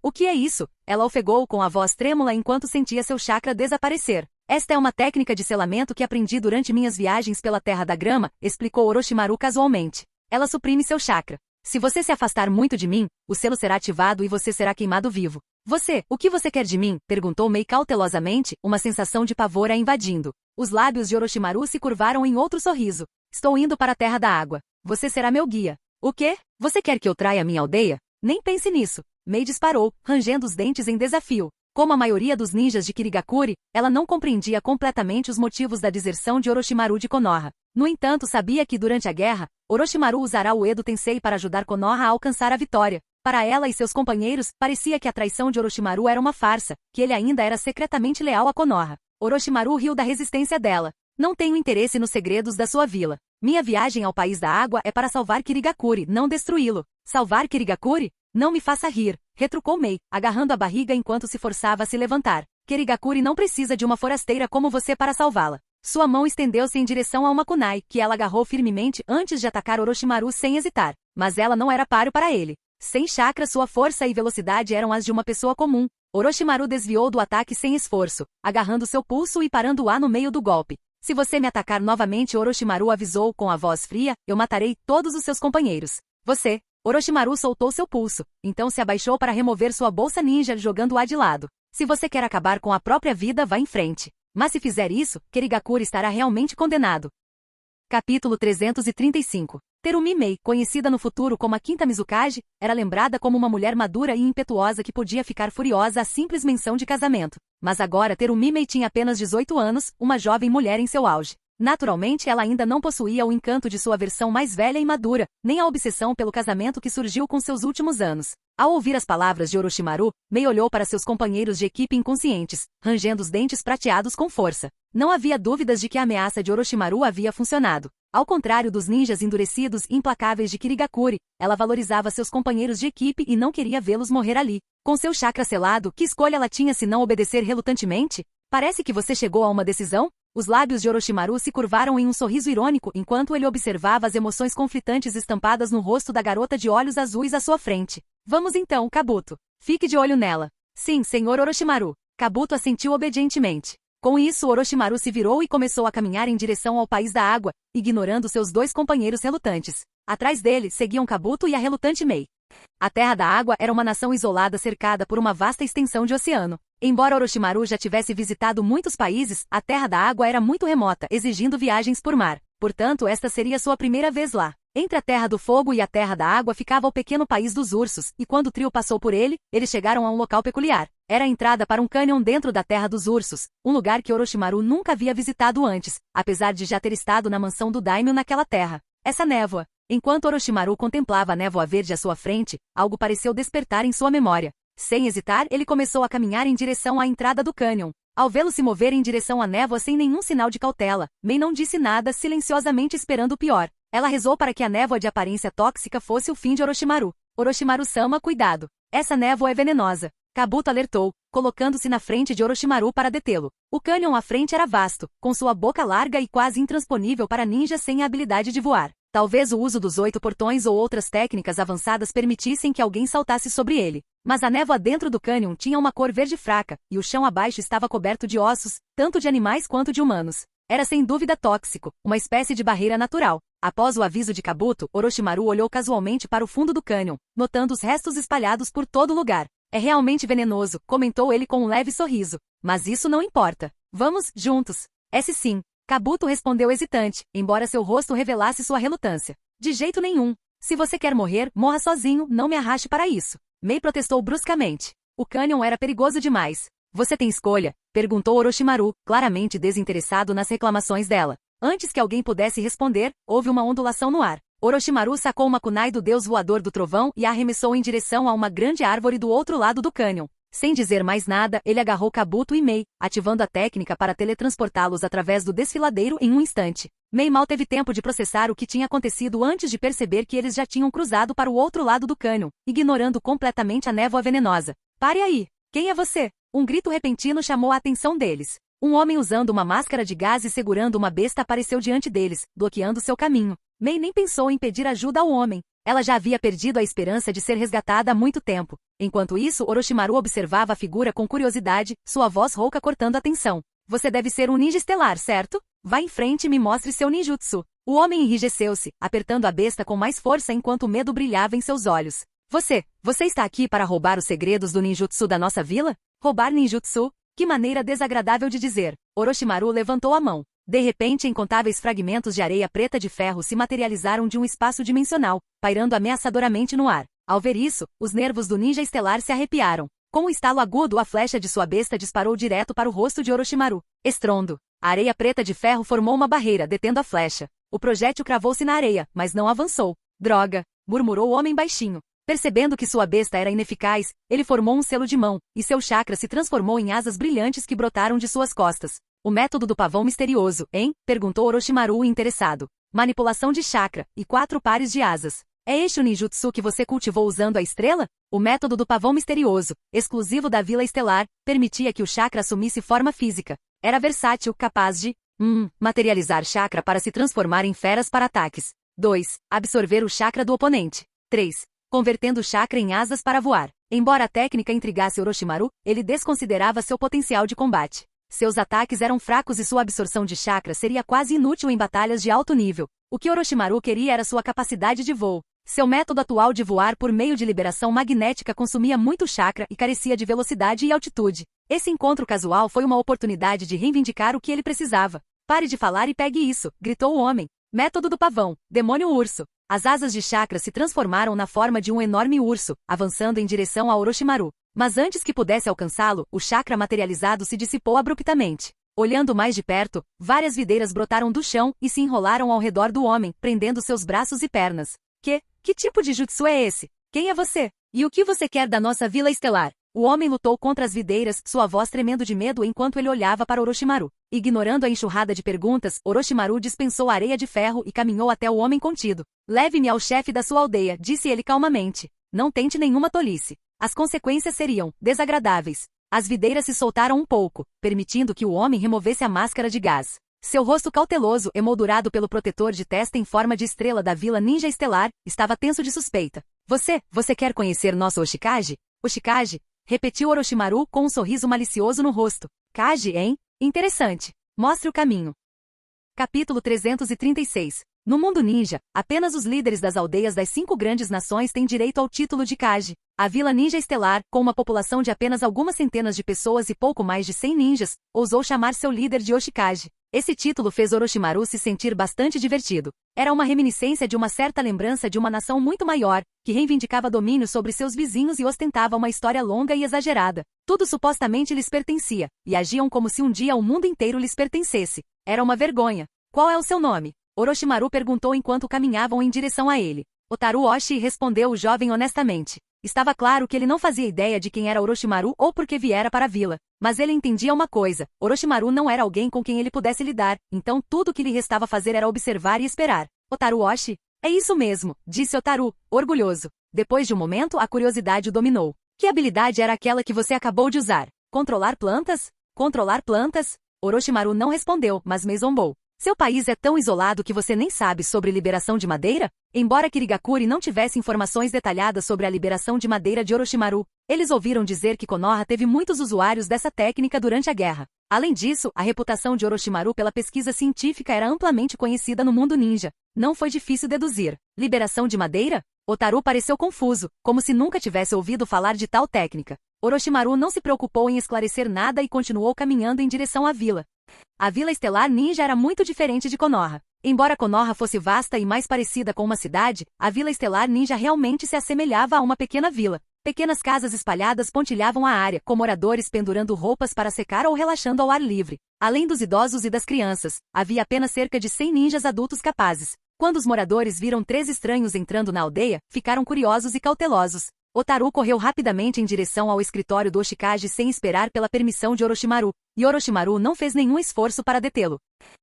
O que é isso? Ela ofegou com a voz trêmula enquanto sentia seu chakra desaparecer. Esta é uma técnica de selamento que aprendi durante minhas viagens pela Terra da Grama, explicou Orochimaru casualmente. Ela suprime seu chakra. Se você se afastar muito de mim, o selo será ativado e você será queimado vivo. O que você quer de mim? Perguntou Mei cautelosamente, uma sensação de pavor a invadindo. Os lábios de Orochimaru se curvaram em outro sorriso. Estou indo para a Terra da Água. Você será meu guia. O quê? Você quer que eu traia minha aldeia? Nem pense nisso. Mei disparou, rangendo os dentes em desafio. Como a maioria dos ninjas de Kirigakuri, ela não compreendia completamente os motivos da deserção de Orochimaru de Konoha. No entanto, sabia que durante a guerra, Orochimaru usará o Edo Tensei para ajudar Konoha a alcançar a vitória. Para ela e seus companheiros, parecia que a traição de Orochimaru era uma farsa, que ele ainda era secretamente leal a Konoha. Orochimaru riu da resistência dela. Não tenho interesse nos segredos da sua vila. Minha viagem ao País da Água é para salvar Kirigakuri, não destruí-lo. Salvar Kirigakuri? Não me faça rir, retrucou Mei, agarrando a barriga enquanto se forçava a se levantar. Kirigakuri não precisa de uma forasteira como você para salvá-la. Sua mão estendeu-se em direção a uma kunai, que ela agarrou firmemente antes de atacar Orochimaru sem hesitar. Mas ela não era páreo para ele. Sem chakra, sua força e velocidade eram as de uma pessoa comum. Orochimaru desviou do ataque sem esforço, agarrando seu pulso e parando-a no meio do golpe. Se você me atacar novamente, Orochimaru avisou com a voz fria, eu matarei todos os seus companheiros. Orochimaru soltou seu pulso, então se abaixou para remover sua bolsa ninja, jogando-a de lado. Se você quer acabar com a própria vida, vá em frente. Mas se fizer isso, Kirigakuri estará realmente condenado. Capítulo 335. Terumi Mei, conhecida no futuro como a Quinta Mizukage, era lembrada como uma mulher madura e impetuosa que podia ficar furiosa à simples menção de casamento. Mas agora Terumi Mei tinha apenas 18 anos, uma jovem mulher em seu auge. Naturalmente ela ainda não possuía o encanto de sua versão mais velha e madura, nem a obsessão pelo casamento que surgiu com seus últimos anos. Ao ouvir as palavras de Orochimaru, Mei olhou para seus companheiros de equipe inconscientes, rangendo os dentes prateados com força. Não havia dúvidas de que a ameaça de Orochimaru havia funcionado. Ao contrário dos ninjas endurecidos e implacáveis de Kirigakuri, ela valorizava seus companheiros de equipe e não queria vê-los morrer ali. Com seu chakra selado, que escolha ela tinha se não obedecer relutantemente? Parece que você chegou a uma decisão? Os lábios de Orochimaru se curvaram em um sorriso irônico enquanto ele observava as emoções conflitantes estampadas no rosto da garota de olhos azuis à sua frente. Vamos então, Kabuto. Fique de olho nela. Sim, senhor Orochimaru. Kabuto assentiu obedientemente. Com isso, Orochimaru se virou e começou a caminhar em direção ao País da Água, ignorando seus dois companheiros relutantes. Atrás dele, seguiam Kabuto e a relutante Mei. A Terra da Água era uma nação isolada cercada por uma vasta extensão de oceano. Embora Orochimaru já tivesse visitado muitos países, a Terra da Água era muito remota, exigindo viagens por mar. Portanto, esta seria sua primeira vez lá. Entre a Terra do Fogo e a Terra da Água ficava o pequeno país dos ursos, e quando o trio passou por ele, eles chegaram a um local peculiar. Era a entrada para um cânion dentro da Terra dos Ursos, um lugar que Orochimaru nunca havia visitado antes, apesar de já ter estado na mansão do Daimyo naquela terra. Essa névoa. Enquanto Orochimaru contemplava a névoa verde à sua frente, algo pareceu despertar em sua memória. Sem hesitar, ele começou a caminhar em direção à entrada do cânion. Ao vê-lo se mover em direção à névoa sem nenhum sinal de cautela, Mei não disse nada, silenciosamente esperando o pior. Ela rezou para que a névoa de aparência tóxica fosse o fim de Orochimaru. Orochimaru-sama, cuidado. Essa névoa é venenosa. Kabuto alertou, colocando-se na frente de Orochimaru para detê-lo. O cânion à frente era vasto, com sua boca larga e quase intransponível para ninjas sem a habilidade de voar. Talvez o uso dos 8 portões ou outras técnicas avançadas permitissem que alguém saltasse sobre ele. Mas a névoa dentro do cânion tinha uma cor verde fraca, e o chão abaixo estava coberto de ossos, tanto de animais quanto de humanos. Era sem dúvida tóxico, uma espécie de barreira natural. Após o aviso de Kabuto, Orochimaru olhou casualmente para o fundo do cânion, notando os restos espalhados por todo lugar. É realmente venenoso, comentou ele com um leve sorriso. Mas isso não importa. Vamos, juntos. Esse sim. Kabuto respondeu hesitante, embora seu rosto revelasse sua relutância. De jeito nenhum. Se você quer morrer, morra sozinho, não me arraste para isso. Mei protestou bruscamente. O cânion era perigoso demais. Você tem escolha? Perguntou Orochimaru, claramente desinteressado nas reclamações dela. Antes que alguém pudesse responder, houve uma ondulação no ar. Orochimaru sacou uma kunai do deus voador do trovão e a arremessou em direção a uma grande árvore do outro lado do cânion. Sem dizer mais nada, ele agarrou Kabuto e Mei, ativando a técnica para teletransportá-los através do desfiladeiro em um instante. Mei mal teve tempo de processar o que tinha acontecido antes de perceber que eles já tinham cruzado para o outro lado do cânion, ignorando completamente a névoa venenosa. Pare aí! Quem é você? Um grito repentino chamou a atenção deles. Um homem usando uma máscara de gás e segurando uma besta apareceu diante deles, bloqueando seu caminho. Mei nem pensou em pedir ajuda ao homem. Ela já havia perdido a esperança de ser resgatada há muito tempo. Enquanto isso, Orochimaru observava a figura com curiosidade, sua voz rouca cortando a atenção. Você deve ser um ninja estelar, certo? Vá em frente e me mostre seu ninjutsu. O homem enrijeceu-se, apertando a besta com mais força enquanto o medo brilhava em seus olhos. Você está aqui para roubar os segredos do ninjutsu da nossa vila? Roubar ninjutsu? Que maneira desagradável de dizer. Orochimaru levantou a mão. De repente, incontáveis fragmentos de areia preta de ferro se materializaram de um espaço dimensional, pairando ameaçadoramente no ar. Ao ver isso, os nervos do ninja estelar se arrepiaram. Com um estalo agudo, a flecha de sua besta disparou direto para o rosto de Orochimaru. Estrondo. A areia preta de ferro formou uma barreira, detendo a flecha. O projétil cravou-se na areia, mas não avançou. Droga! Murmurou o homem baixinho. Percebendo que sua besta era ineficaz, ele formou um selo de mão, e seu chakra se transformou em asas brilhantes que brotaram de suas costas. O método do pavão misterioso, hein? Perguntou Orochimaru interessado. Manipulação de chakra, e 4 pares de asas. É este o ninjutsu que você cultivou usando a estrela? O método do pavão misterioso, exclusivo da Vila Estelar, permitia que o chakra assumisse forma física. Era versátil, capaz de materializar chakra para se transformar em feras para ataques. 2. Absorver o chakra do oponente. 3. Convertendo o chakra em asas para voar. Embora a técnica intrigasse Orochimaru, ele desconsiderava seu potencial de combate. Seus ataques eram fracos e sua absorção de chakra seria quase inútil em batalhas de alto nível. O que Orochimaru queria era sua capacidade de voo. Seu método atual de voar por meio de liberação magnética consumia muito chakra e carecia de velocidade e altitude. Esse encontro casual foi uma oportunidade de reivindicar o que ele precisava. Pare de falar e pegue isso, gritou o homem. Método do pavão, demônio urso. As asas de chakra se transformaram na forma de um enorme urso, avançando em direção a Orochimaru. Mas antes que pudesse alcançá-lo, o chakra materializado se dissipou abruptamente. Olhando mais de perto, várias videiras brotaram do chão e se enrolaram ao redor do homem, prendendo seus braços e pernas. Que tipo de jutsu é esse? Quem é você? E o que você quer da nossa Vila Estelar? O homem lutou contra as videiras, sua voz tremendo de medo enquanto ele olhava para Orochimaru. Ignorando a enxurrada de perguntas, Orochimaru dispensou a areia de ferro e caminhou até o homem contido. Leve-me ao chefe da sua aldeia, disse ele calmamente. Não tente nenhuma tolice. As consequências seriam desagradáveis. As videiras se soltaram um pouco, permitindo que o homem removesse a máscara de gás. Seu rosto cauteloso, emoldurado pelo protetor de testa em forma de estrela da Vila Ninja Estelar, estava tenso de suspeita. Você quer conhecer nosso Oshikage? Oshikage? Repetiu Orochimaru com um sorriso malicioso no rosto. Kage, hein? Interessante. Mostre o caminho. Capítulo 336. No mundo ninja, apenas os líderes das aldeias das 5 grandes nações têm direito ao título de Kage. A Vila Ninja Estelar, com uma população de apenas algumas centenas de pessoas e pouco mais de 100 ninjas, ousou chamar seu líder de Oshikage. Esse título fez Orochimaru se sentir bastante divertido. Era uma reminiscência de uma certa lembrança de uma nação muito maior, que reivindicava domínio sobre seus vizinhos e ostentava uma história longa e exagerada. Tudo supostamente lhes pertencia, e agiam como se um dia o mundo inteiro lhes pertencesse. Era uma vergonha. Qual é o seu nome? Orochimaru perguntou enquanto caminhavam em direção a ele. Otaru Oshi respondeu o jovem honestamente. Estava claro que ele não fazia ideia de quem era Orochimaru ou por que viera para a vila. Mas ele entendia uma coisa, Orochimaru não era alguém com quem ele pudesse lidar, então tudo o que lhe restava fazer era observar e esperar. Otaru Oshi? É isso mesmo, disse Otaru, orgulhoso. Depois de um momento a curiosidade o dominou. Que habilidade era aquela que você acabou de usar? Controlar plantas? Controlar plantas? Orochimaru não respondeu, mas me zombou. Seu país é tão isolado que você nem sabe sobre liberação de madeira? Embora Kirigakuri não tivesse informações detalhadas sobre a liberação de madeira de Orochimaru, eles ouviram dizer que Konoha teve muitos usuários dessa técnica durante a guerra. Além disso, a reputação de Orochimaru pela pesquisa científica era amplamente conhecida no mundo ninja. Não foi difícil deduzir. Liberação de madeira? Otaru pareceu confuso, como se nunca tivesse ouvido falar de tal técnica. Orochimaru não se preocupou em esclarecer nada e continuou caminhando em direção à vila. A Vila Estelar Ninja era muito diferente de Konoha. Embora Konoha fosse vasta e mais parecida com uma cidade, a Vila Estelar Ninja realmente se assemelhava a uma pequena vila. Pequenas casas espalhadas pontilhavam a área, com moradores pendurando roupas para secar ou relaxando ao ar livre. Além dos idosos e das crianças, havia apenas cerca de 100 ninjas adultos capazes. Quando os moradores viram 3 estranhos entrando na aldeia, ficaram curiosos e cautelosos. Otaru correu rapidamente em direção ao escritório do Oshikage sem esperar pela permissão de Orochimaru, e Orochimaru não fez nenhum esforço para detê-lo.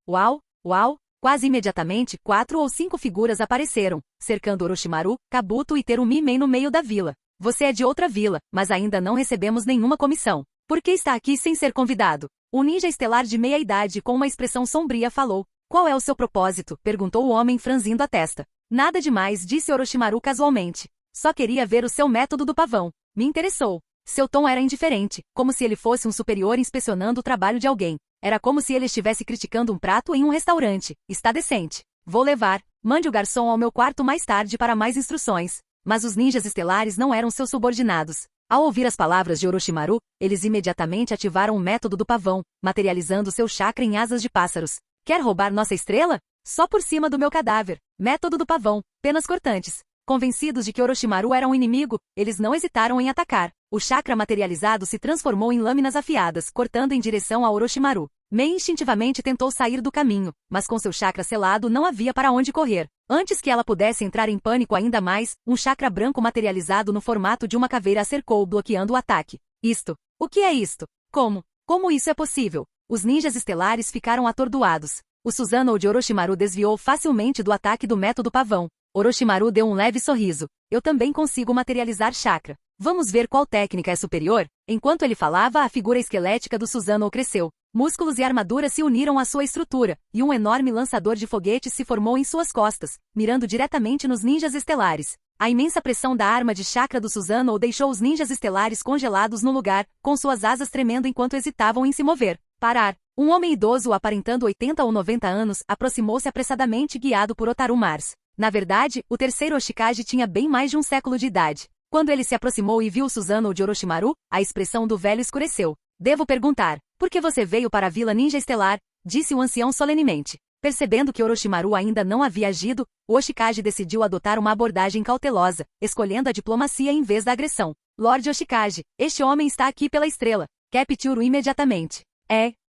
Uau! Uau! Quase imediatamente, 4 ou 5 figuras apareceram, cercando Orochimaru, Kabuto e Terumi no meio da vila. Você é de outra vila, mas ainda não recebemos nenhuma comissão. Por que está aqui sem ser convidado? O ninja estelar de meia-idade com uma expressão sombria falou. Qual é o seu propósito? Perguntou o homem franzindo a testa. Nada demais, disse Orochimaru casualmente. Só queria ver o seu método do pavão. Me interessou. Seu tom era indiferente, como se ele fosse um superior inspecionando o trabalho de alguém. Era como se ele estivesse criticando um prato em um restaurante. Está decente. Vou levar. Mande o garçom ao meu quarto mais tarde para mais instruções. Mas os ninjas estelares não eram seus subordinados. Ao ouvir as palavras de Orochimaru, eles imediatamente ativaram o método do pavão, materializando seu chakra em asas de pássaros. Quer roubar nossa estrela? Só por cima do meu cadáver. Método do pavão. Penas cortantes. Convencidos de que Orochimaru era um inimigo, eles não hesitaram em atacar. O chakra materializado se transformou em lâminas afiadas, cortando em direção a Orochimaru. Mei instintivamente tentou sair do caminho, mas com seu chakra selado não havia para onde correr. Antes que ela pudesse entrar em pânico ainda mais, um chakra branco materializado no formato de uma caveira a cercou, bloqueando o ataque. Isto. O que é isto? Como? Como isso é possível? Os ninjas estelares ficaram atordoados. O Susanoo de Orochimaru desviou facilmente do ataque do método pavão. Orochimaru deu um leve sorriso. Eu também consigo materializar chakra. Vamos ver qual técnica é superior? Enquanto ele falava, a figura esquelética do Susanoo cresceu. Músculos e armadura se uniram à sua estrutura, e um enorme lançador de foguetes se formou em suas costas, mirando diretamente nos ninjas estelares. A imensa pressão da arma de chakra do Susanoo deixou os ninjas estelares congelados no lugar, com suas asas tremendo enquanto hesitavam em se mover. Parar. Um homem idoso aparentando 80 ou 90 anos aproximou-se apressadamente guiado por Otaru Mars. Na verdade, o terceiro Oshikage tinha bem mais de um século de idade. Quando ele se aproximou e viu o Susanoo de Orochimaru, a expressão do velho escureceu. Devo perguntar, por que você veio para a Vila Ninja Estelar? Disse o ancião solenemente. Percebendo que Orochimaru ainda não havia agido, o Oshikage decidiu adotar uma abordagem cautelosa, escolhendo a diplomacia em vez da agressão. Lorde Oshikage, este homem está aqui pela estrela. Capture-o imediatamente.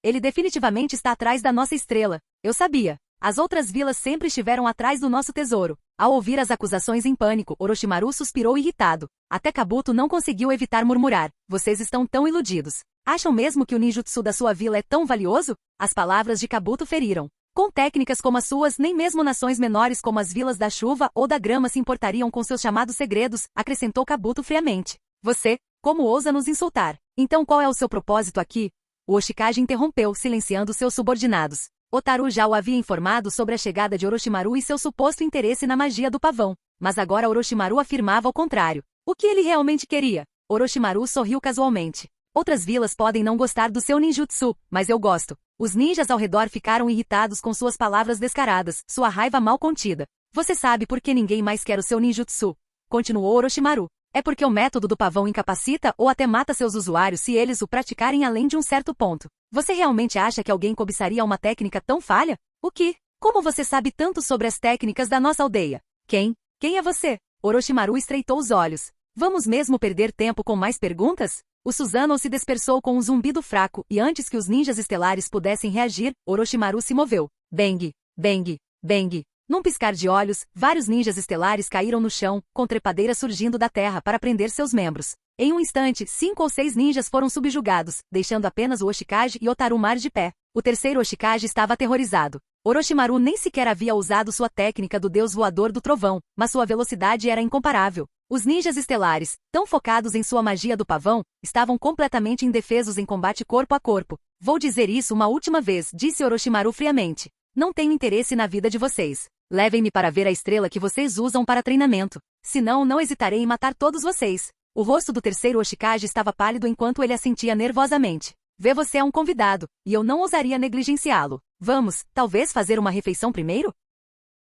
Ele definitivamente está atrás da nossa estrela. Eu sabia. As outras vilas sempre estiveram atrás do nosso tesouro. Ao ouvir as acusações em pânico, Orochimaru suspirou irritado. Até Kabuto não conseguiu evitar murmurar. Vocês estão tão iludidos. Acham mesmo que o ninjutsu da sua vila é tão valioso? As palavras de Kabuto feriram. Com técnicas como as suas, nem mesmo nações menores como as vilas da chuva ou da grama se importariam com seus chamados segredos, acrescentou Kabuto friamente. Você, como ousa nos insultar? Então qual é o seu propósito aqui? O Oshikage interrompeu, silenciando seus subordinados. Otaru já o havia informado sobre a chegada de Orochimaru e seu suposto interesse na magia do pavão, mas agora Orochimaru afirmava o contrário. O que ele realmente queria? Orochimaru sorriu casualmente. Outras vilas podem não gostar do seu ninjutsu, mas eu gosto. Os ninjas ao redor ficaram irritados com suas palavras descaradas, sua raiva mal contida. Você sabe por que ninguém mais quer o seu ninjutsu? Continuou Orochimaru. É porque o método do pavão incapacita ou até mata seus usuários se eles o praticarem além de um certo ponto. Você realmente acha que alguém cobiçaria uma técnica tão falha? O que? Como você sabe tanto sobre as técnicas da nossa aldeia? Quem é você? Orochimaru estreitou os olhos. Vamos mesmo perder tempo com mais perguntas? O Susanoo se dispersou com um zumbido fraco e antes que os ninjas estelares pudessem reagir, Orochimaru se moveu. Bang! Bang! Bang! Num piscar de olhos, vários ninjas estelares caíram no chão, com trepadeiras surgindo da terra para prender seus membros. Em um instante, 5 ou 6 ninjas foram subjugados, deixando apenas o Hoshikage e Otaru mar de pé. O terceiro Hoshikage estava aterrorizado. Orochimaru nem sequer havia usado sua técnica do deus voador do trovão, mas sua velocidade era incomparável. Os ninjas estelares, tão focados em sua magia do pavão, estavam completamente indefesos em combate corpo a corpo. Vou dizer isso uma última vez, disse Orochimaru friamente. Não tenho interesse na vida de vocês. Levem-me para ver a estrela que vocês usam para treinamento. Senão, não hesitarei em matar todos vocês. O rosto do terceiro Hoshikage estava pálido enquanto ele assentia nervosamente. Você é um convidado, e eu não ousaria negligenciá-lo. Vamos, talvez fazer uma refeição primeiro?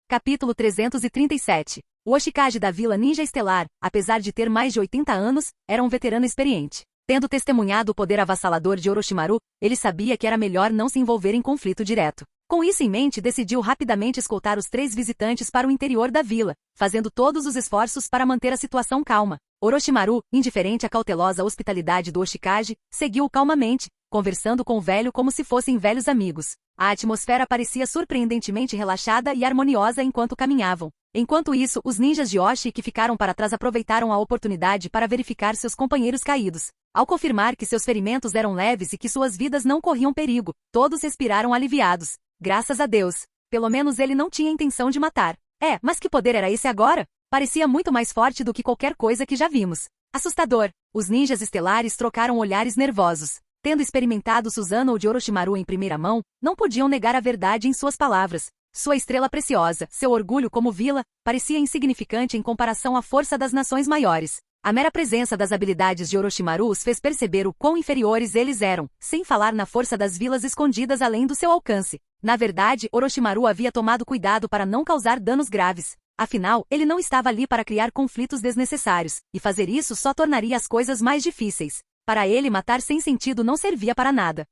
Capítulo 337. O Hoshikage da Vila Ninja Estelar, apesar de ter mais de 80 anos, era um veterano experiente. Tendo testemunhado o poder avassalador de Orochimaru, ele sabia que era melhor não se envolver em conflito direto. Com isso em mente, decidiu rapidamente escoltar os 3 visitantes para o interior da vila, fazendo todos os esforços para manter a situação calma. Orochimaru, indiferente à cautelosa hospitalidade do Hoshikage, seguiu calmamente, conversando com o velho como se fossem velhos amigos. A atmosfera parecia surpreendentemente relaxada e harmoniosa enquanto caminhavam. Enquanto isso, os ninjas de Oshi que ficaram para trás aproveitaram a oportunidade para verificar seus companheiros caídos. Ao confirmar que seus ferimentos eram leves e que suas vidas não corriam perigo, todos respiraram aliviados. Graças a Deus. Pelo menos ele não tinha intenção de matar. Mas que poder era esse agora? Parecia muito mais forte do que qualquer coisa que já vimos. Assustador. Os ninjas estelares trocaram olhares nervosos. Tendo experimentado Susanoo de Orochimaru em primeira mão, não podiam negar a verdade em suas palavras. Sua estrela preciosa, seu orgulho como vila, parecia insignificante em comparação à força das nações maiores. A mera presença das habilidades de Orochimaru os fez perceber o quão inferiores eles eram, sem falar na força das vilas escondidas além do seu alcance. Na verdade, Orochimaru havia tomado cuidado para não causar danos graves. Afinal, ele não estava ali para criar conflitos desnecessários, e fazer isso só tornaria as coisas mais difíceis. Para ele, matar sem sentido não servia para nada.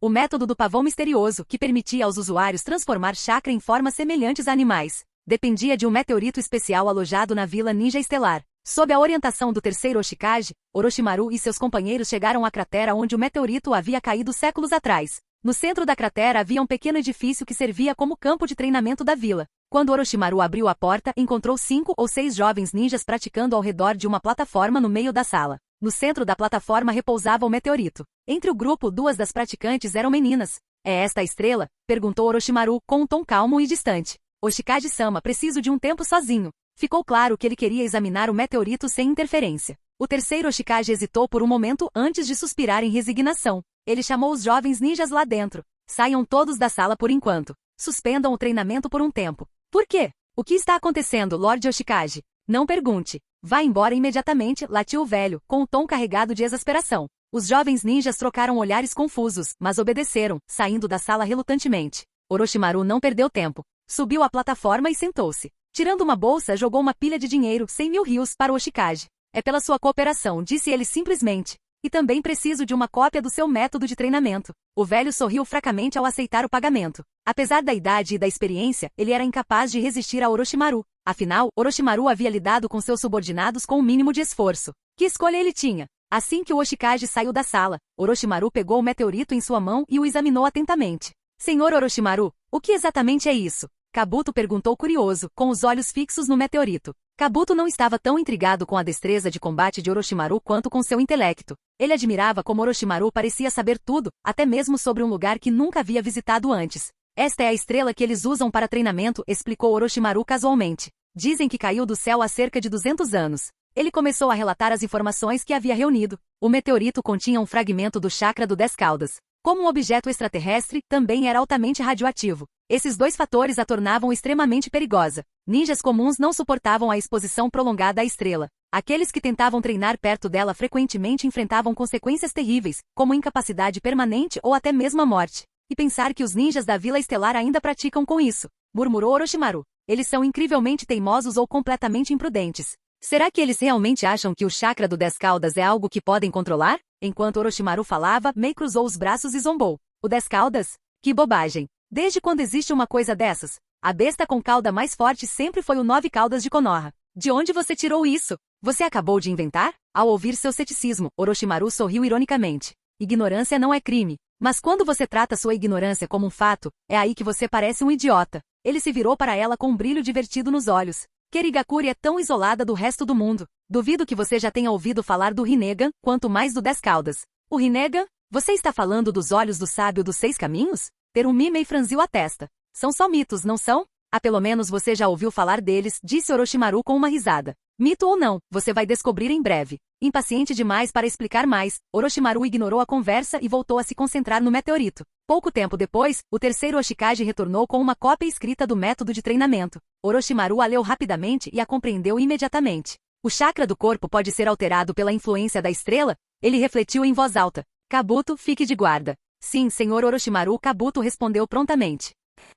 O método do pavão misterioso, que permitia aos usuários transformar chakra em formas semelhantes a animais, dependia de um meteorito especial alojado na Vila Ninja Estelar. Sob a orientação do terceiro Hoshikage, Orochimaru e seus companheiros chegaram à cratera onde o meteorito havia caído séculos atrás. No centro da cratera havia um pequeno edifício que servia como campo de treinamento da vila. Quando Orochimaru abriu a porta, encontrou 5 ou 6 jovens ninjas praticando ao redor de uma plataforma no meio da sala. No centro da plataforma repousava o meteorito. Entre o grupo, 2 das praticantes eram meninas. É esta a estrela? Perguntou Orochimaru com um tom calmo e distante. Hoshikage-sama, preciso de um tempo sozinho. Ficou claro que ele queria examinar o meteorito sem interferência. O terceiro Hoshikage hesitou por um momento antes de suspirar em resignação. Ele chamou os jovens ninjas lá dentro. Saiam todos da sala por enquanto. Suspendam o treinamento por um tempo. Por quê? O que está acontecendo, Lord Hoshikage? Não pergunte. Vá embora imediatamente, latiu o velho, com o tom carregado de exasperação. Os jovens ninjas trocaram olhares confusos, mas obedeceram, saindo da sala relutantemente. Orochimaru não perdeu tempo. Subiu à plataforma e sentou-se. Tirando uma bolsa, jogou uma pilha de dinheiro, 100.000 rios, para o Hoshikage. É pela sua cooperação, disse ele simplesmente. E também preciso de uma cópia do seu método de treinamento. O velho sorriu fracamente ao aceitar o pagamento. Apesar da idade e da experiência, ele era incapaz de resistir a Orochimaru. Afinal, Orochimaru havia lidado com seus subordinados com o mínimo de esforço. Que escolha ele tinha? Assim que o Hoshikage saiu da sala, Orochimaru pegou o meteorito em sua mão e o examinou atentamente. Senhor Orochimaru, o que exatamente é isso? Kabuto perguntou curioso, com os olhos fixos no meteorito. Kabuto não estava tão intrigado com a destreza de combate de Orochimaru quanto com seu intelecto. Ele admirava como Orochimaru parecia saber tudo, até mesmo sobre um lugar que nunca havia visitado antes. Esta é a estrela que eles usam para treinamento, explicou Orochimaru casualmente. Dizem que caiu do céu há cerca de 200 anos. Ele começou a relatar as informações que havia reunido. O meteorito continha um fragmento do chakra do 10 caudas. Como um objeto extraterrestre, também era altamente radioativo. Esses dois fatores a tornavam extremamente perigosa. Ninjas comuns não suportavam a exposição prolongada à estrela. Aqueles que tentavam treinar perto dela frequentemente enfrentavam consequências terríveis, como incapacidade permanente ou até mesmo a morte. E pensar que os ninjas da Vila Estelar ainda praticam com isso, murmurou Orochimaru. Eles são incrivelmente teimosos ou completamente imprudentes. Será que eles realmente acham que o chakra do 10 caudas é algo que podem controlar? Enquanto Orochimaru falava, Mei cruzou os braços e zombou. O 10 caudas? Que bobagem! Desde quando existe uma coisa dessas? A besta com cauda mais forte sempre foi o 9 caudas de Konoha. De onde você tirou isso? Você acabou de inventar? Ao ouvir seu ceticismo, Orochimaru sorriu ironicamente. Ignorância não é crime. Mas quando você trata sua ignorância como um fato, é aí que você parece um idiota. Ele se virou para ela com um brilho divertido nos olhos. Kerigakuri é tão isolada do resto do mundo. Duvido que você já tenha ouvido falar do Rinnegan, quanto mais do 10 caudas. O Rinnegan? Você está falando dos olhos do sábio dos 6 caminhos? Terumi Mei franziu a testa. São só mitos, não são? Ah, pelo menos você já ouviu falar deles, disse Orochimaru com uma risada. Mito ou não, você vai descobrir em breve. Impaciente demais para explicar mais, Orochimaru ignorou a conversa e voltou a se concentrar no meteorito. Pouco tempo depois, o terceiro Ashikaze retornou com uma cópia escrita do método de treinamento. Orochimaru a leu rapidamente e a compreendeu imediatamente. O chakra do corpo pode ser alterado pela influência da estrela? Ele refletiu em voz alta. Kabuto, fique de guarda. Sim, senhor Orochimaru, Kabuto respondeu prontamente.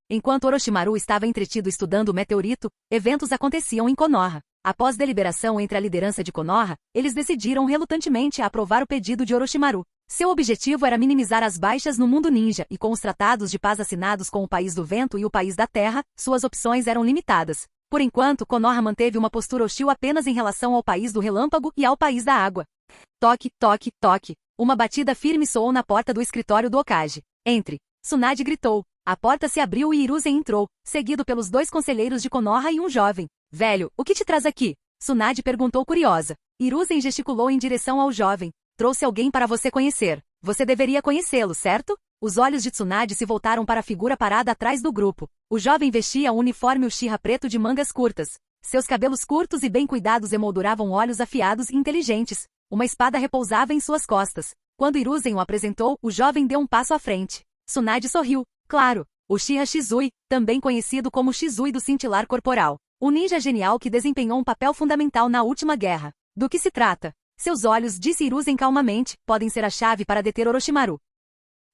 Enquanto Orochimaru estava entretido estudando o meteorito, eventos aconteciam em Konoha. Após deliberação entre a liderança de Konoha, eles decidiram relutantemente aprovar o pedido de Orochimaru. Seu objetivo era minimizar as baixas no mundo ninja e com os tratados de paz assinados com o País do Vento e o País da Terra, suas opções eram limitadas. Por enquanto, Konoha manteve uma postura hostil apenas em relação ao País do Relâmpago e ao País da Água. Toque, toque, toque. Uma batida firme soou na porta do escritório do Hokage. Entre. Tsunade gritou. A porta se abriu e Hiruzen entrou, seguido pelos 2 conselheiros de Konoha e um jovem. Velho, o que te traz aqui? Tsunade perguntou curiosa. Hiruzen gesticulou em direção ao jovem. Trouxe alguém para você conhecer. Você deveria conhecê-lo, certo? Os olhos de Tsunade se voltaram para a figura parada atrás do grupo. O jovem vestia um uniforme Uchiha preto de mangas curtas. Seus cabelos curtos e bem cuidados emolduravam olhos afiados e inteligentes. Uma espada repousava em suas costas. Quando Hiruzen o apresentou, o jovem deu um passo à frente. Tsunade sorriu. Claro, Uchiha Shizui, também conhecido como Shizui do cintilar corporal. Um ninja genial que desempenhou um papel fundamental na última guerra. Do que se trata? Seus olhos, disse Hiruzen calmamente, podem ser a chave para deter Orochimaru.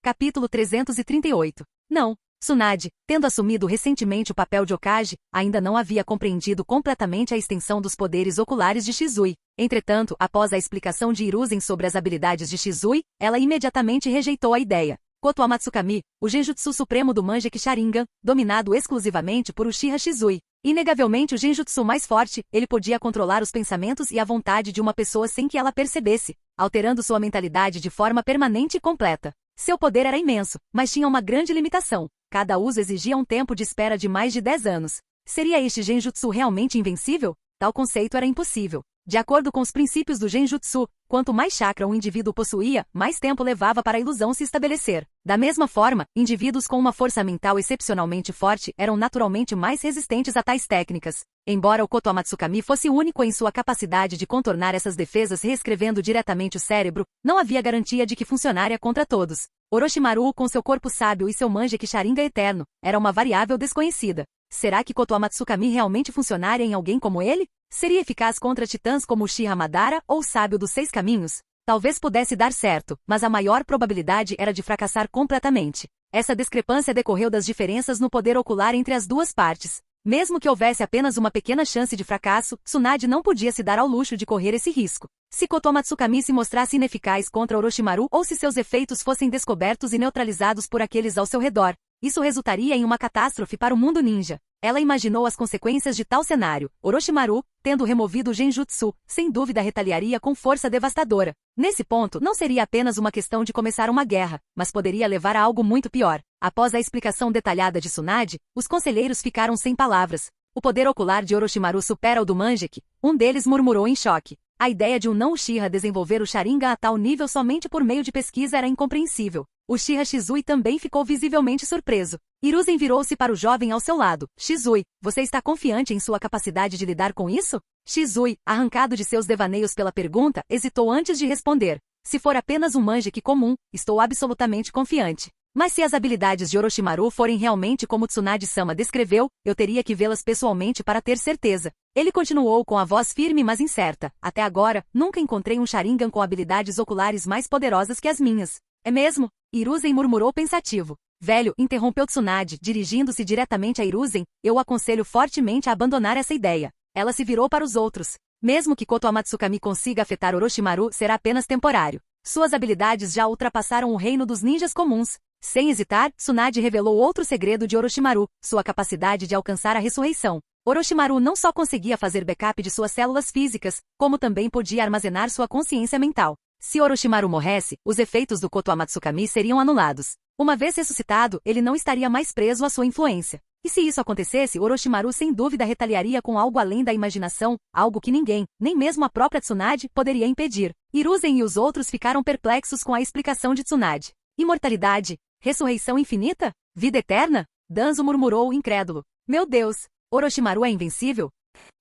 Capítulo 338. Não. Tsunade, tendo assumido recentemente o papel de Hokage, ainda não havia compreendido completamente a extensão dos poderes oculares de Shizui. Entretanto, após a explicação de Hiruzen sobre as habilidades de Shizui, ela imediatamente rejeitou a ideia. Koto Amatsukami, o genjutsu supremo do Mangekyou Sharingan, dominado exclusivamente por Uchiha Shizui. Inegavelmente o genjutsu mais forte, ele podia controlar os pensamentos e a vontade de uma pessoa sem que ela percebesse, alterando sua mentalidade de forma permanente e completa. Seu poder era imenso, mas tinha uma grande limitação. Cada uso exigia um tempo de espera de mais de 10 anos. Seria este genjutsu realmente invencível? Tal conceito era impossível. De acordo com os princípios do genjutsu, quanto mais chakra um indivíduo possuía, mais tempo levava para a ilusão se estabelecer. Da mesma forma, indivíduos com uma força mental excepcionalmente forte eram naturalmente mais resistentes a tais técnicas. Embora o Koto Amatsukami fosse único em sua capacidade de contornar essas defesas reescrevendo diretamente o cérebro, não havia garantia de que funcionaria contra todos. Orochimaru, com seu corpo sábio e seu Mangekyou Sharingan eterno, era uma variável desconhecida. Será que Koto Amatsukami realmente funcionaria em alguém como ele? Seria eficaz contra titãs como Uchiha Madara ou o sábio dos 6 caminhos? Talvez pudesse dar certo, mas a maior probabilidade era de fracassar completamente. Essa discrepância decorreu das diferenças no poder ocular entre as duas partes. Mesmo que houvesse apenas uma pequena chance de fracasso, Tsunade não podia se dar ao luxo de correr esse risco. Se Koto Amatsukami se mostrasse ineficaz contra Orochimaru ou se seus efeitos fossem descobertos e neutralizados por aqueles ao seu redor, isso resultaria em uma catástrofe para o mundo ninja. Ela imaginou as consequências de tal cenário. Orochimaru, tendo removido o genjutsu, sem dúvida retaliaria com força devastadora. Nesse ponto, não seria apenas uma questão de começar uma guerra, mas poderia levar a algo muito pior. Após a explicação detalhada de Tsunade, os conselheiros ficaram sem palavras. O poder ocular de Orochimaru supera o do Mangekyou. Um deles murmurou em choque. A ideia de um não Uchiha desenvolver o Sharingan a tal nível somente por meio de pesquisa era incompreensível. Uchiha Shizui também ficou visivelmente surpreso. Hiruzen virou-se para o jovem ao seu lado. Shizui, você está confiante em sua capacidade de lidar com isso? Shizui, arrancado de seus devaneios pela pergunta, hesitou antes de responder. Se for apenas um Mangekyou comum, estou absolutamente confiante. Mas se as habilidades de Orochimaru forem realmente como Tsunade-sama descreveu, eu teria que vê-las pessoalmente para ter certeza. Ele continuou com a voz firme mas incerta. Até agora, nunca encontrei um Sharingan com habilidades oculares mais poderosas que as minhas. É mesmo? Hiruzen murmurou pensativo. Velho, interrompeu Tsunade, dirigindo-se diretamente a Hiruzen, eu aconselho fortemente a abandonar essa ideia. Ela se virou para os outros. Mesmo que Koto Amatsukami consiga afetar Orochimaru, será apenas temporário. Suas habilidades já ultrapassaram o reino dos ninjas comuns. Sem hesitar, Tsunade revelou outro segredo de Orochimaru, sua capacidade de alcançar a ressurreição. Orochimaru não só conseguia fazer backup de suas células físicas, como também podia armazenar sua consciência mental. Se Orochimaru morresse, os efeitos do Koto Amatsukami seriam anulados. Uma vez ressuscitado, ele não estaria mais preso à sua influência. E se isso acontecesse, Orochimaru sem dúvida retaliaria com algo além da imaginação, algo que ninguém, nem mesmo a própria Tsunade, poderia impedir. Hiruzen e os outros ficaram perplexos com a explicação de Tsunade. Imortalidade? Ressurreição infinita? Vida eterna? Danzo murmurou, incrédulo. Meu Deus! Orochimaru é invencível?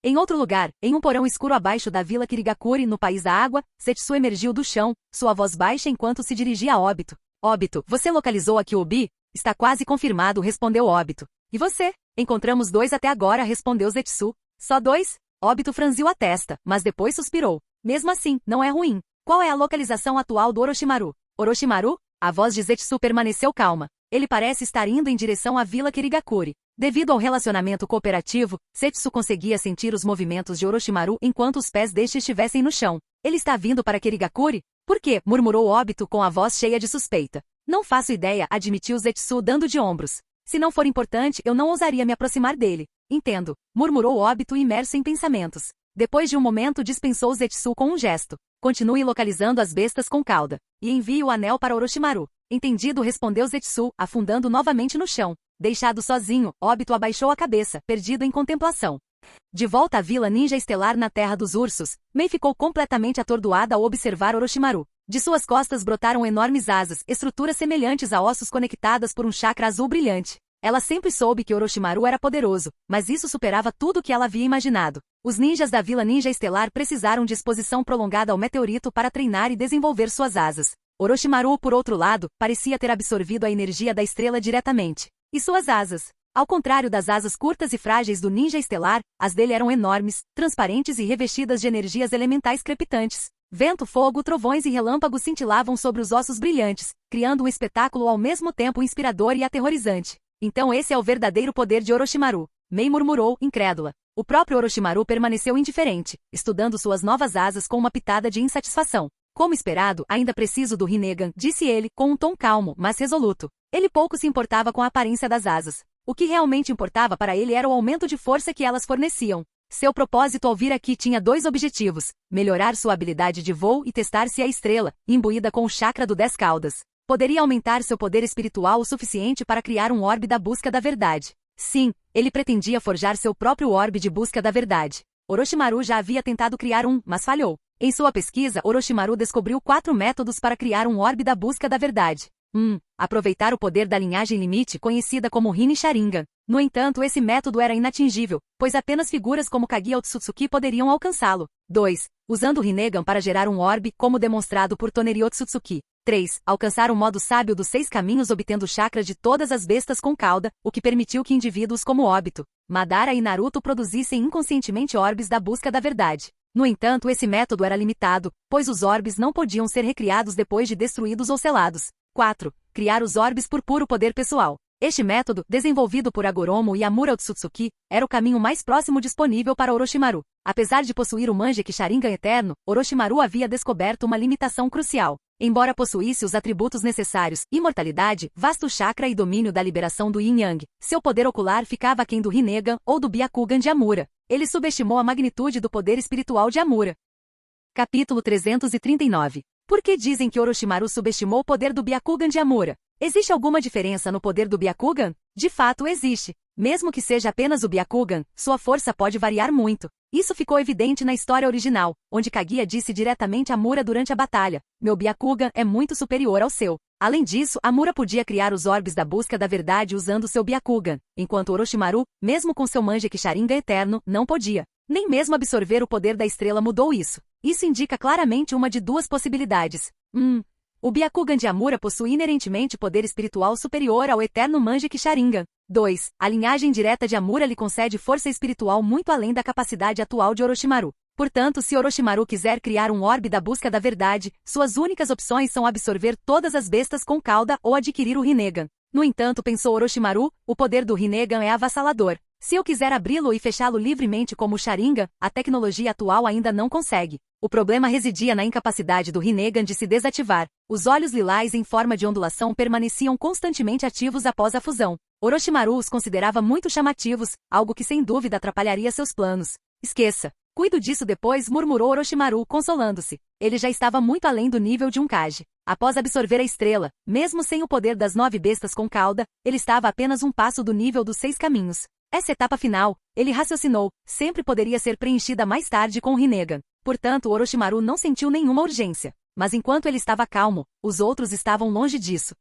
Em outro lugar, em um porão escuro abaixo da vila Kirigakuri no País da Água, Zetsu emergiu do chão, sua voz baixa enquanto se dirigia a Obito. Obito, você localizou a Kyuubi? Está quase confirmado, respondeu Obito. E você? Encontramos 2 até agora, respondeu Zetsu. Só 2? Obito franziu a testa, mas depois suspirou. Mesmo assim, não é ruim. Qual é a localização atual do Orochimaru? Orochimaru? A voz de Zetsu permaneceu calma. Ele parece estar indo em direção à vila Kirigakuri. Devido ao relacionamento cooperativo, Zetsu conseguia sentir os movimentos de Orochimaru enquanto os pés deste estivessem no chão. Ele está vindo para Kirigakuri? Por quê? Murmurou Obito com a voz cheia de suspeita. Não faço ideia, admitiu Zetsu dando de ombros. Se não for importante, eu não ousaria me aproximar dele. Entendo, murmurou Obito imerso em pensamentos. Depois de um momento dispensou Zetsu com um gesto. Continue localizando as bestas com cauda. E envie o anel para Orochimaru. Entendido, respondeu Zetsu, afundando novamente no chão. Deixado sozinho, Obito abaixou a cabeça, perdido em contemplação. De volta à Vila Ninja Estelar na Terra dos Ursos, Mei ficou completamente atordoada ao observar Orochimaru. De suas costas brotaram enormes asas, estruturas semelhantes a ossos conectadas por um chakra azul brilhante. Ela sempre soube que Orochimaru era poderoso, mas isso superava tudo o que ela havia imaginado. Os ninjas da Vila Ninja Estelar precisaram de exposição prolongada ao meteorito para treinar e desenvolver suas asas. Orochimaru, por outro lado, parecia ter absorvido a energia da estrela diretamente. E suas asas? Ao contrário das asas curtas e frágeis do ninja estelar, as dele eram enormes, transparentes e revestidas de energias elementais crepitantes. Vento, fogo, trovões e relâmpagos cintilavam sobre os ossos brilhantes, criando um espetáculo ao mesmo tempo inspirador e aterrorizante. Então esse é o verdadeiro poder de Orochimaru. Mei murmurou, incrédula. O próprio Orochimaru permaneceu indiferente, estudando suas novas asas com uma pitada de insatisfação. Como esperado, ainda preciso do Rinnegan, disse ele, com um tom calmo, mas resoluto. Ele pouco se importava com a aparência das asas. O que realmente importava para ele era o aumento de força que elas forneciam. Seu propósito ao vir aqui tinha 2 objetivos: melhorar sua habilidade de voo e testar se a estrela, imbuída com o chakra do 10 caudas, poderia aumentar seu poder espiritual o suficiente para criar um orbe da busca da verdade. Sim, ele pretendia forjar seu próprio orbe de busca da verdade. Orochimaru já havia tentado criar um, mas falhou. Em sua pesquisa, Orochimaru descobriu 4 métodos para criar um orbe da busca da verdade. Aproveitar o poder da linhagem limite conhecida como Rinne Sharingan. No entanto, esse método era inatingível, pois apenas figuras como Kaguya Otsutsuki poderiam alcançá-lo. 2. Usando o Rinnegan para gerar um orbe, como demonstrado por Toneri Otsutsuki. 3. Alcançar o modo sábio dos 6 caminhos obtendo chakra de todas as bestas com cauda, o que permitiu que indivíduos como Obito, Madara e Naruto produzissem inconscientemente orbes da busca da verdade. No entanto, esse método era limitado, pois os orbes não podiam ser recriados depois de destruídos ou selados. 4. Criar os orbes por puro poder pessoal. Este método, desenvolvido por Agoromo e Amura Otsutsuki, era o caminho mais próximo disponível para Orochimaru. Apesar de possuir o Mangekyou Sharingan eterno, Orochimaru havia descoberto uma limitação crucial. Embora possuísse os atributos necessários, imortalidade, vasto chakra e domínio da liberação do Yin-Yang, seu poder ocular ficava aquém do Rinnegan ou do Byakugan de Amura. Ele subestimou a magnitude do poder espiritual de Amura. Capítulo 339. Por que dizem que Orochimaru subestimou o poder do Byakugan de Amura? Existe alguma diferença no poder do Byakugan? De fato existe. Mesmo que seja apenas o Byakugan, sua força pode variar muito. Isso ficou evidente na história original, onde Kaguya disse diretamente a Amura durante a batalha: meu Byakugan é muito superior ao seu. Além disso, Amura podia criar os orbes da busca da verdade usando seu Byakugan, enquanto Orochimaru, mesmo com seu Mangekyou Sharingan eterno, não podia. Nem mesmo absorver o poder da estrela mudou isso. Isso indica claramente uma de duas possibilidades. O Byakugan de Amura possui inerentemente poder espiritual superior ao eterno Manjeki Sharingan. 2. A linhagem direta de Amura lhe concede força espiritual muito além da capacidade atual de Orochimaru. Portanto, se Orochimaru quiser criar um orbe da busca da verdade, suas únicas opções são absorver todas as bestas com cauda ou adquirir o Rinnegan. No entanto, pensou Orochimaru, o poder do Rinnegan é avassalador. Se eu quiser abri-lo e fechá-lo livremente como o Sharingan, a tecnologia atual ainda não consegue. O problema residia na incapacidade do Rinnegan de se desativar. Os olhos lilás em forma de ondulação permaneciam constantemente ativos após a fusão. Orochimaru os considerava muito chamativos, algo que sem dúvida atrapalharia seus planos. Esqueça. Cuido disso depois, murmurou Orochimaru, consolando-se. Ele já estava muito além do nível de um Kage. Após absorver a estrela, mesmo sem o poder das 9 bestas com cauda, ele estava a apenas um passo do nível dos 6 caminhos. Essa etapa final, ele raciocinou, sempre poderia ser preenchida mais tarde com o Rinnegan. Portanto, Orochimaru não sentiu nenhuma urgência. Mas enquanto ele estava calmo, os outros estavam longe disso.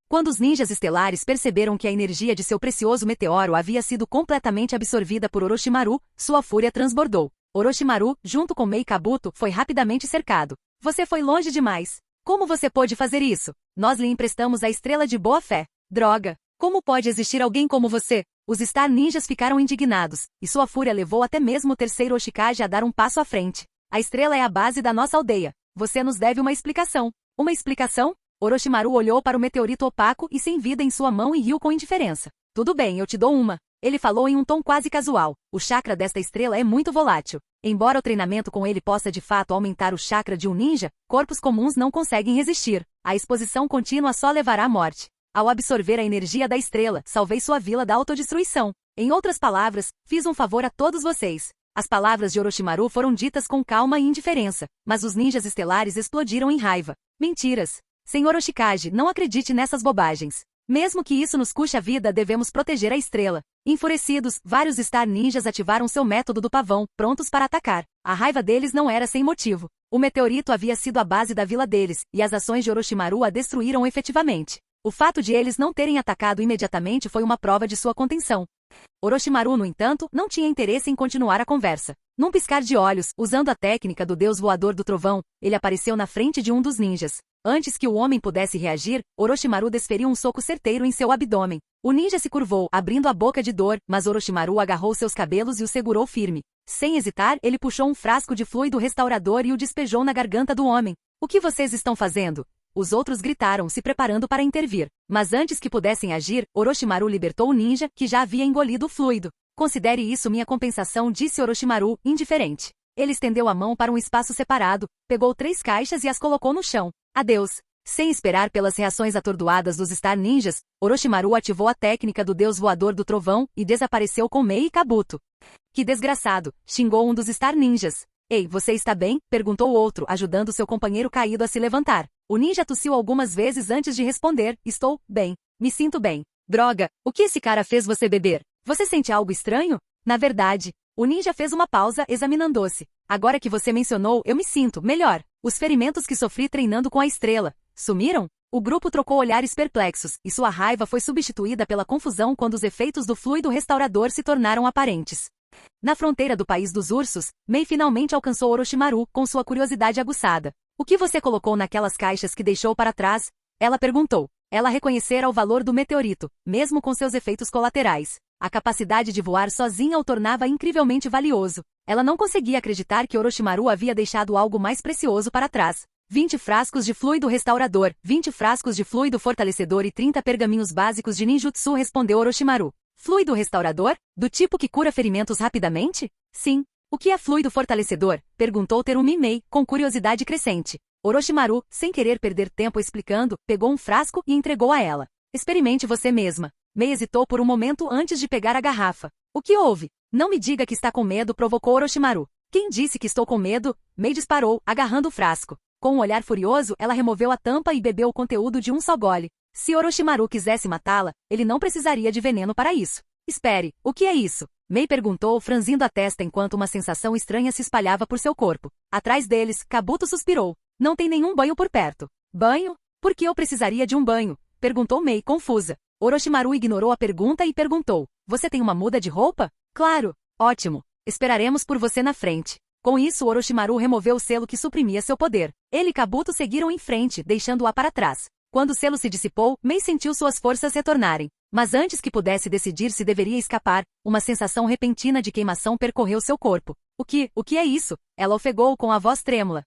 Quando os ninjas estelares perceberam que a energia de seu precioso meteoro havia sido completamente absorvida por Orochimaru, sua fúria transbordou. Orochimaru, junto com Mei Kabuto, foi rapidamente cercado. Você foi longe demais. Como você pôde fazer isso? Nós lhe emprestamos a estrela de boa fé. Droga! Como pode existir alguém como você? Os Star Ninjas ficaram indignados, e sua fúria levou até mesmo o terceiro Oshikage a dar um passo à frente. A estrela é a base da nossa aldeia. Você nos deve uma explicação. Uma explicação? Orochimaru olhou para o meteorito opaco e sem vida em sua mão e riu com indiferença. Tudo bem, eu te dou uma. Ele falou em um tom quase casual. O chakra desta estrela é muito volátil. Embora o treinamento com ele possa de fato aumentar o chakra de um ninja, corpos comuns não conseguem resistir. A exposição contínua só levará à morte. Ao absorver a energia da estrela, salvei sua vila da autodestruição. Em outras palavras, fiz um favor a todos vocês. As palavras de Orochimaru foram ditas com calma e indiferença, mas os ninjas estelares explodiram em raiva. Mentiras. Senhor Oshikage, não acredite nessas bobagens. Mesmo que isso nos custe a vida, devemos proteger a estrela. Enfurecidos, vários Star Ninjas ativaram seu método do pavão, prontos para atacar. A raiva deles não era sem motivo. O meteorito havia sido a base da vila deles, e as ações de Orochimaru a destruíram efetivamente. O fato de eles não terem atacado imediatamente foi uma prova de sua contenção. Orochimaru, no entanto, não tinha interesse em continuar a conversa. Num piscar de olhos, usando a técnica do deus voador do trovão, ele apareceu na frente de um dos ninjas. Antes que o homem pudesse reagir, Orochimaru desferiu um soco certeiro em seu abdômen. O ninja se curvou, abrindo a boca de dor, mas Orochimaru agarrou seus cabelos e o segurou firme. Sem hesitar, ele puxou um frasco de fluido restaurador e o despejou na garganta do homem. O que vocês estão fazendo? Os outros gritaram, se preparando para intervir. Mas antes que pudessem agir, Orochimaru libertou o ninja, que já havia engolido o fluido. Considere isso minha compensação, disse Orochimaru, indiferente. Ele estendeu a mão para um espaço separado, pegou 3 caixas e as colocou no chão. Adeus. Sem esperar pelas reações atordoadas dos Star Ninjas, Orochimaru ativou a técnica do deus voador do trovão e desapareceu com Mei e Kabuto. Que desgraçado, xingou um dos Star Ninjas. Ei, você está bem? Perguntou o outro, ajudando seu companheiro caído a se levantar. O ninja tossiu algumas vezes antes de responder, estou bem. Me sinto bem. Droga, o que esse cara fez você beber? Você sente algo estranho? Na verdade, o ninja fez uma pausa, examinando-se. Agora que você mencionou, eu me sinto melhor. Os ferimentos que sofri treinando com a estrela sumiram? O grupo trocou olhares perplexos, e sua raiva foi substituída pela confusão quando os efeitos do fluido restaurador se tornaram aparentes. Na fronteira do país dos ursos, Mei finalmente alcançou Orochimaru, com sua curiosidade aguçada. O que você colocou naquelas caixas que deixou para trás? Ela perguntou. Ela reconhecera o valor do meteorito, mesmo com seus efeitos colaterais. A capacidade de voar sozinha o tornava incrivelmente valioso. Ela não conseguia acreditar que Orochimaru havia deixado algo mais precioso para trás. 20 frascos de fluido restaurador, 20 frascos de fluido fortalecedor e 30 pergaminhos básicos de ninjutsu, respondeu Orochimaru. Fluido restaurador? Do tipo que cura ferimentos rapidamente? Sim. O que é fluido fortalecedor? Perguntou Terumi Mei, com curiosidade crescente. Orochimaru, sem querer perder tempo explicando, pegou um frasco e entregou a ela. Experimente você mesma. Mei hesitou por um momento antes de pegar a garrafa. O que houve? Não me diga que está com medo, provocou Orochimaru. Quem disse que estou com medo? Mei disparou, agarrando o frasco. Com um olhar furioso, ela removeu a tampa e bebeu o conteúdo de um só gole. Se Orochimaru quisesse matá-la, ele não precisaria de veneno para isso. Espere, o que é isso? Mei perguntou, franzindo a testa enquanto uma sensação estranha se espalhava por seu corpo. Atrás deles, Kabuto suspirou. Não tem nenhum banho por perto. Banho? Por que eu precisaria de um banho? Perguntou Mei, confusa. Orochimaru ignorou a pergunta e perguntou. Você tem uma muda de roupa? Claro. Ótimo. Esperaremos por você na frente. Com isso, Orochimaru removeu o selo que suprimia seu poder. Ele e Kabuto seguiram em frente, deixando-a para trás. Quando o selo se dissipou, Mei sentiu suas forças retornarem. Mas antes que pudesse decidir se deveria escapar, uma sensação repentina de queimação percorreu seu corpo. O que é isso? Ela ofegou com a voz trêmula.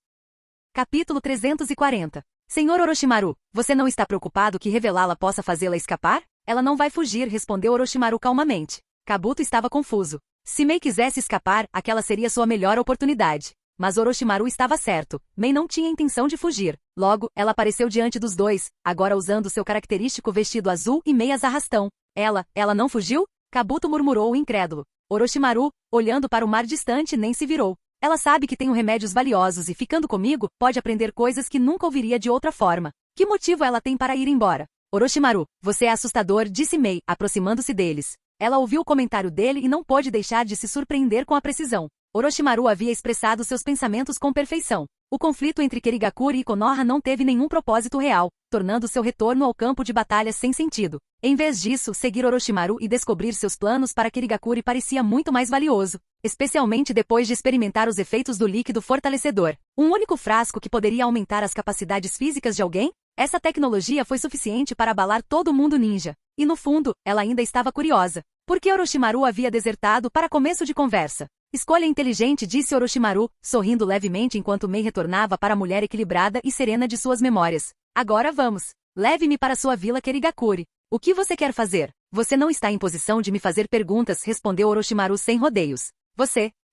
Capítulo 340. Senhor Orochimaru, você não está preocupado que revelá-la possa fazê-la escapar? Ela não vai fugir, respondeu Orochimaru calmamente. Kabuto estava confuso. Se Mei quisesse escapar, aquela seria sua melhor oportunidade. Mas Orochimaru estava certo. Mei não tinha intenção de fugir. Logo, ela apareceu diante dos dois, agora usando seu característico vestido azul e meias arrastão. Ela não fugiu? Kabuto murmurou incrédulo. Orochimaru, olhando para o mar distante, nem se virou. Ela sabe que tenho remédios valiosos e, ficando comigo, pode aprender coisas que nunca ouviria de outra forma. Que motivo ela tem para ir embora? Orochimaru, você é assustador, disse Mei, aproximando-se deles. Ela ouviu o comentário dele e não pôde deixar de se surpreender com a precisão. Orochimaru havia expressado seus pensamentos com perfeição. O conflito entre Kirigakuri e Konoha não teve nenhum propósito real, tornando seu retorno ao campo de batalha sem sentido. Em vez disso, seguir Orochimaru e descobrir seus planos para Kirigakuri parecia muito mais valioso, especialmente depois de experimentar os efeitos do líquido fortalecedor. Um único frasco que poderia aumentar as capacidades físicas de alguém? Essa tecnologia foi suficiente para abalar todo o mundo ninja. E no fundo, ela ainda estava curiosa. Por que Orochimaru havia desertado para começo de conversa? Escolha inteligente, disse Orochimaru, sorrindo levemente enquanto Mei retornava para a mulher equilibrada e serena de suas memórias. Agora vamos. Leve-me para sua vila Kirigakuri. O que você quer fazer? Você não está em posição de me fazer perguntas, respondeu Orochimaru sem rodeios.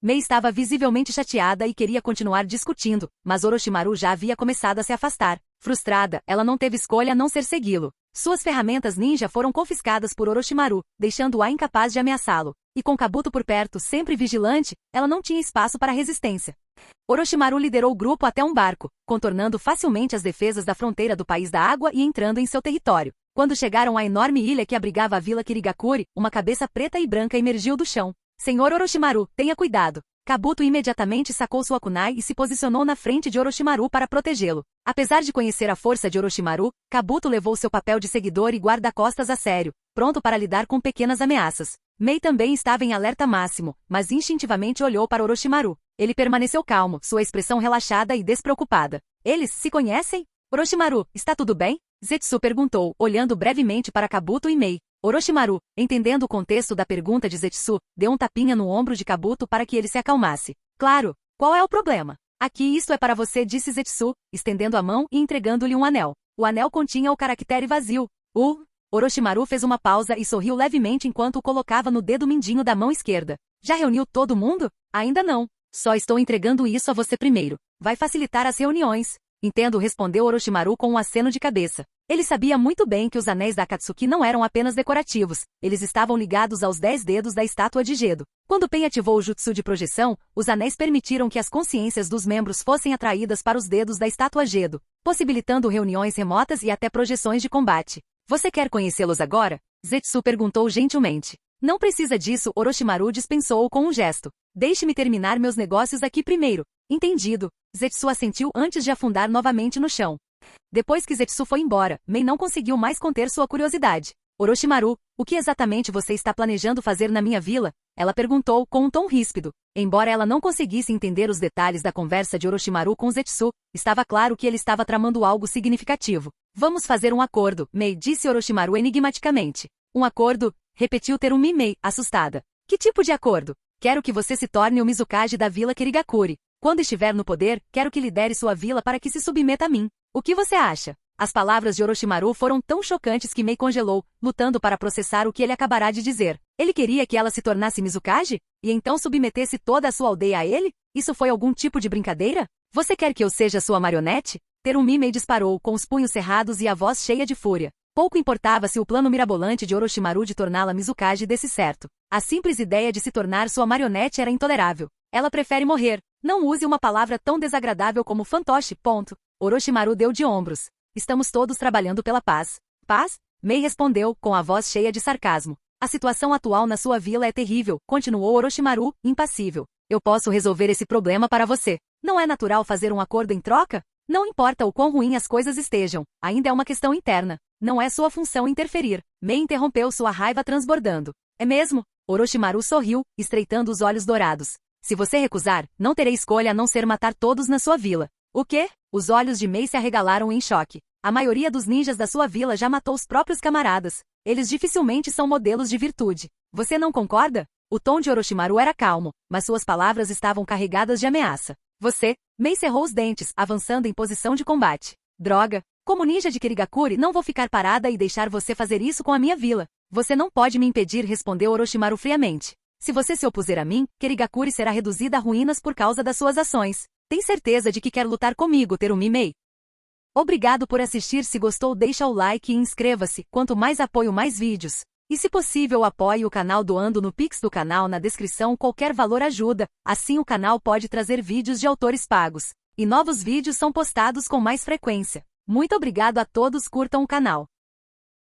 Mei estava visivelmente chateada e queria continuar discutindo, mas Orochimaru já havia começado a se afastar. Frustrada, ela não teve escolha a não ser segui-lo. Suas ferramentas ninja foram confiscadas por Orochimaru, deixando-a incapaz de ameaçá-lo. E com Kabuto por perto, sempre vigilante, ela não tinha espaço para resistência. Orochimaru liderou o grupo até um barco, contornando facilmente as defesas da fronteira do País da Água e entrando em seu território. Quando chegaram à enorme ilha que abrigava a vila Kirigakuri, uma cabeça preta e branca emergiu do chão. Senhor Orochimaru, tenha cuidado. Kabuto imediatamente sacou sua kunai e se posicionou na frente de Orochimaru para protegê-lo. Apesar de conhecer a força de Orochimaru, Kabuto levou seu papel de seguidor e guarda-costas a sério, pronto para lidar com pequenas ameaças. Mei também estava em alerta máximo, mas instintivamente olhou para Orochimaru. Ele permaneceu calmo, sua expressão relaxada e despreocupada. Eles se conhecem? Orochimaru, está tudo bem? Zetsu perguntou, olhando brevemente para Kabuto e Mei. Orochimaru, entendendo o contexto da pergunta de Zetsu, deu um tapinha no ombro de Kabuto para que ele se acalmasse. Claro, qual é o problema? Aqui isto é para você, disse Zetsu, estendendo a mão e entregando-lhe um anel. O anel continha o caractere vazio. Orochimaru fez uma pausa e sorriu levemente enquanto o colocava no dedo mindinho da mão esquerda. Já reuniu todo mundo? Ainda não. Só estou entregando isso a você primeiro. Vai facilitar as reuniões. Entendo, respondeu Orochimaru com um aceno de cabeça. Ele sabia muito bem que os anéis da Akatsuki não eram apenas decorativos, eles estavam ligados aos 10 dedos da estátua de Gedo. Quando Pen ativou o jutsu de projeção, os anéis permitiram que as consciências dos membros fossem atraídas para os dedos da estátua Gedo, possibilitando reuniões remotas e até projeções de combate. Você quer conhecê-los agora? Zetsu perguntou gentilmente. Não precisa disso, Orochimaru dispensou-o com um gesto. Deixe-me terminar meus negócios aqui primeiro. Entendido. Zetsu assentiu antes de afundar novamente no chão. Depois que Zetsu foi embora, Mei não conseguiu mais conter sua curiosidade. Orochimaru, o que exatamente você está planejando fazer na minha vila? Ela perguntou com um tom ríspido. Embora ela não conseguisse entender os detalhes da conversa de Orochimaru com Zetsu, estava claro que ele estava tramando algo significativo. Vamos fazer um acordo, Mei, disse Orochimaru enigmaticamente. Um acordo? Repetiu Terumi Mei, assustada. Que tipo de acordo? Quero que você se torne o Mizukage da vila Kirigakuri. Quando estiver no poder, quero que lidere sua vila para que se submeta a mim. O que você acha? As palavras de Orochimaru foram tão chocantes que Mei congelou, lutando para processar o que ele acabará de dizer. Ele queria que ela se tornasse Mizukage? E então submetesse toda a sua aldeia a ele? Isso foi algum tipo de brincadeira? Você quer que eu seja sua marionete? Terumi Mei disparou, com os punhos cerrados e a voz cheia de fúria. Pouco importava se o plano mirabolante de Orochimaru de torná-la Mizukage desse certo. A simples ideia de se tornar sua marionete era intolerável. Ela prefere morrer. Não use uma palavra tão desagradável como fantoche, ponto. Orochimaru deu de ombros. Estamos todos trabalhando pela paz. Paz? Mei respondeu, com a voz cheia de sarcasmo. A situação atual na sua vila é terrível, continuou Orochimaru, impassível. Eu posso resolver esse problema para você. Não é natural fazer um acordo em troca? Não importa o quão ruim as coisas estejam, ainda é uma questão interna. Não é sua função interferir. Mei interrompeu sua raiva transbordando. É mesmo? Orochimaru sorriu, estreitando os olhos dourados. Se você recusar, não terei escolha a não ser matar todos na sua vila. O quê? Os olhos de Mei se arregalaram em choque. A maioria dos ninjas da sua vila já matou os próprios camaradas. Eles dificilmente são modelos de virtude. Você não concorda? O tom de Orochimaru era calmo, mas suas palavras estavam carregadas de ameaça. Você, Mei cerrou os dentes, avançando em posição de combate. Droga! Como ninja de Kirigakuri, não vou ficar parada e deixar você fazer isso com a minha vila. Você não pode me impedir, respondeu Orochimaru friamente. Se você se opuser a mim, Kirigakuri será reduzida a ruínas por causa das suas ações. Tem certeza de que quer lutar comigo, Terumi Mei? Obrigado por assistir. Se gostou, deixa o like e inscreva-se. Quanto mais apoio, mais vídeos. E se possível, apoie o canal doando no Pix do canal na descrição. Qualquer valor ajuda, assim o canal pode trazer vídeos de autores pagos. E novos vídeos são postados com mais frequência. Muito obrigado a todos, curtam o canal.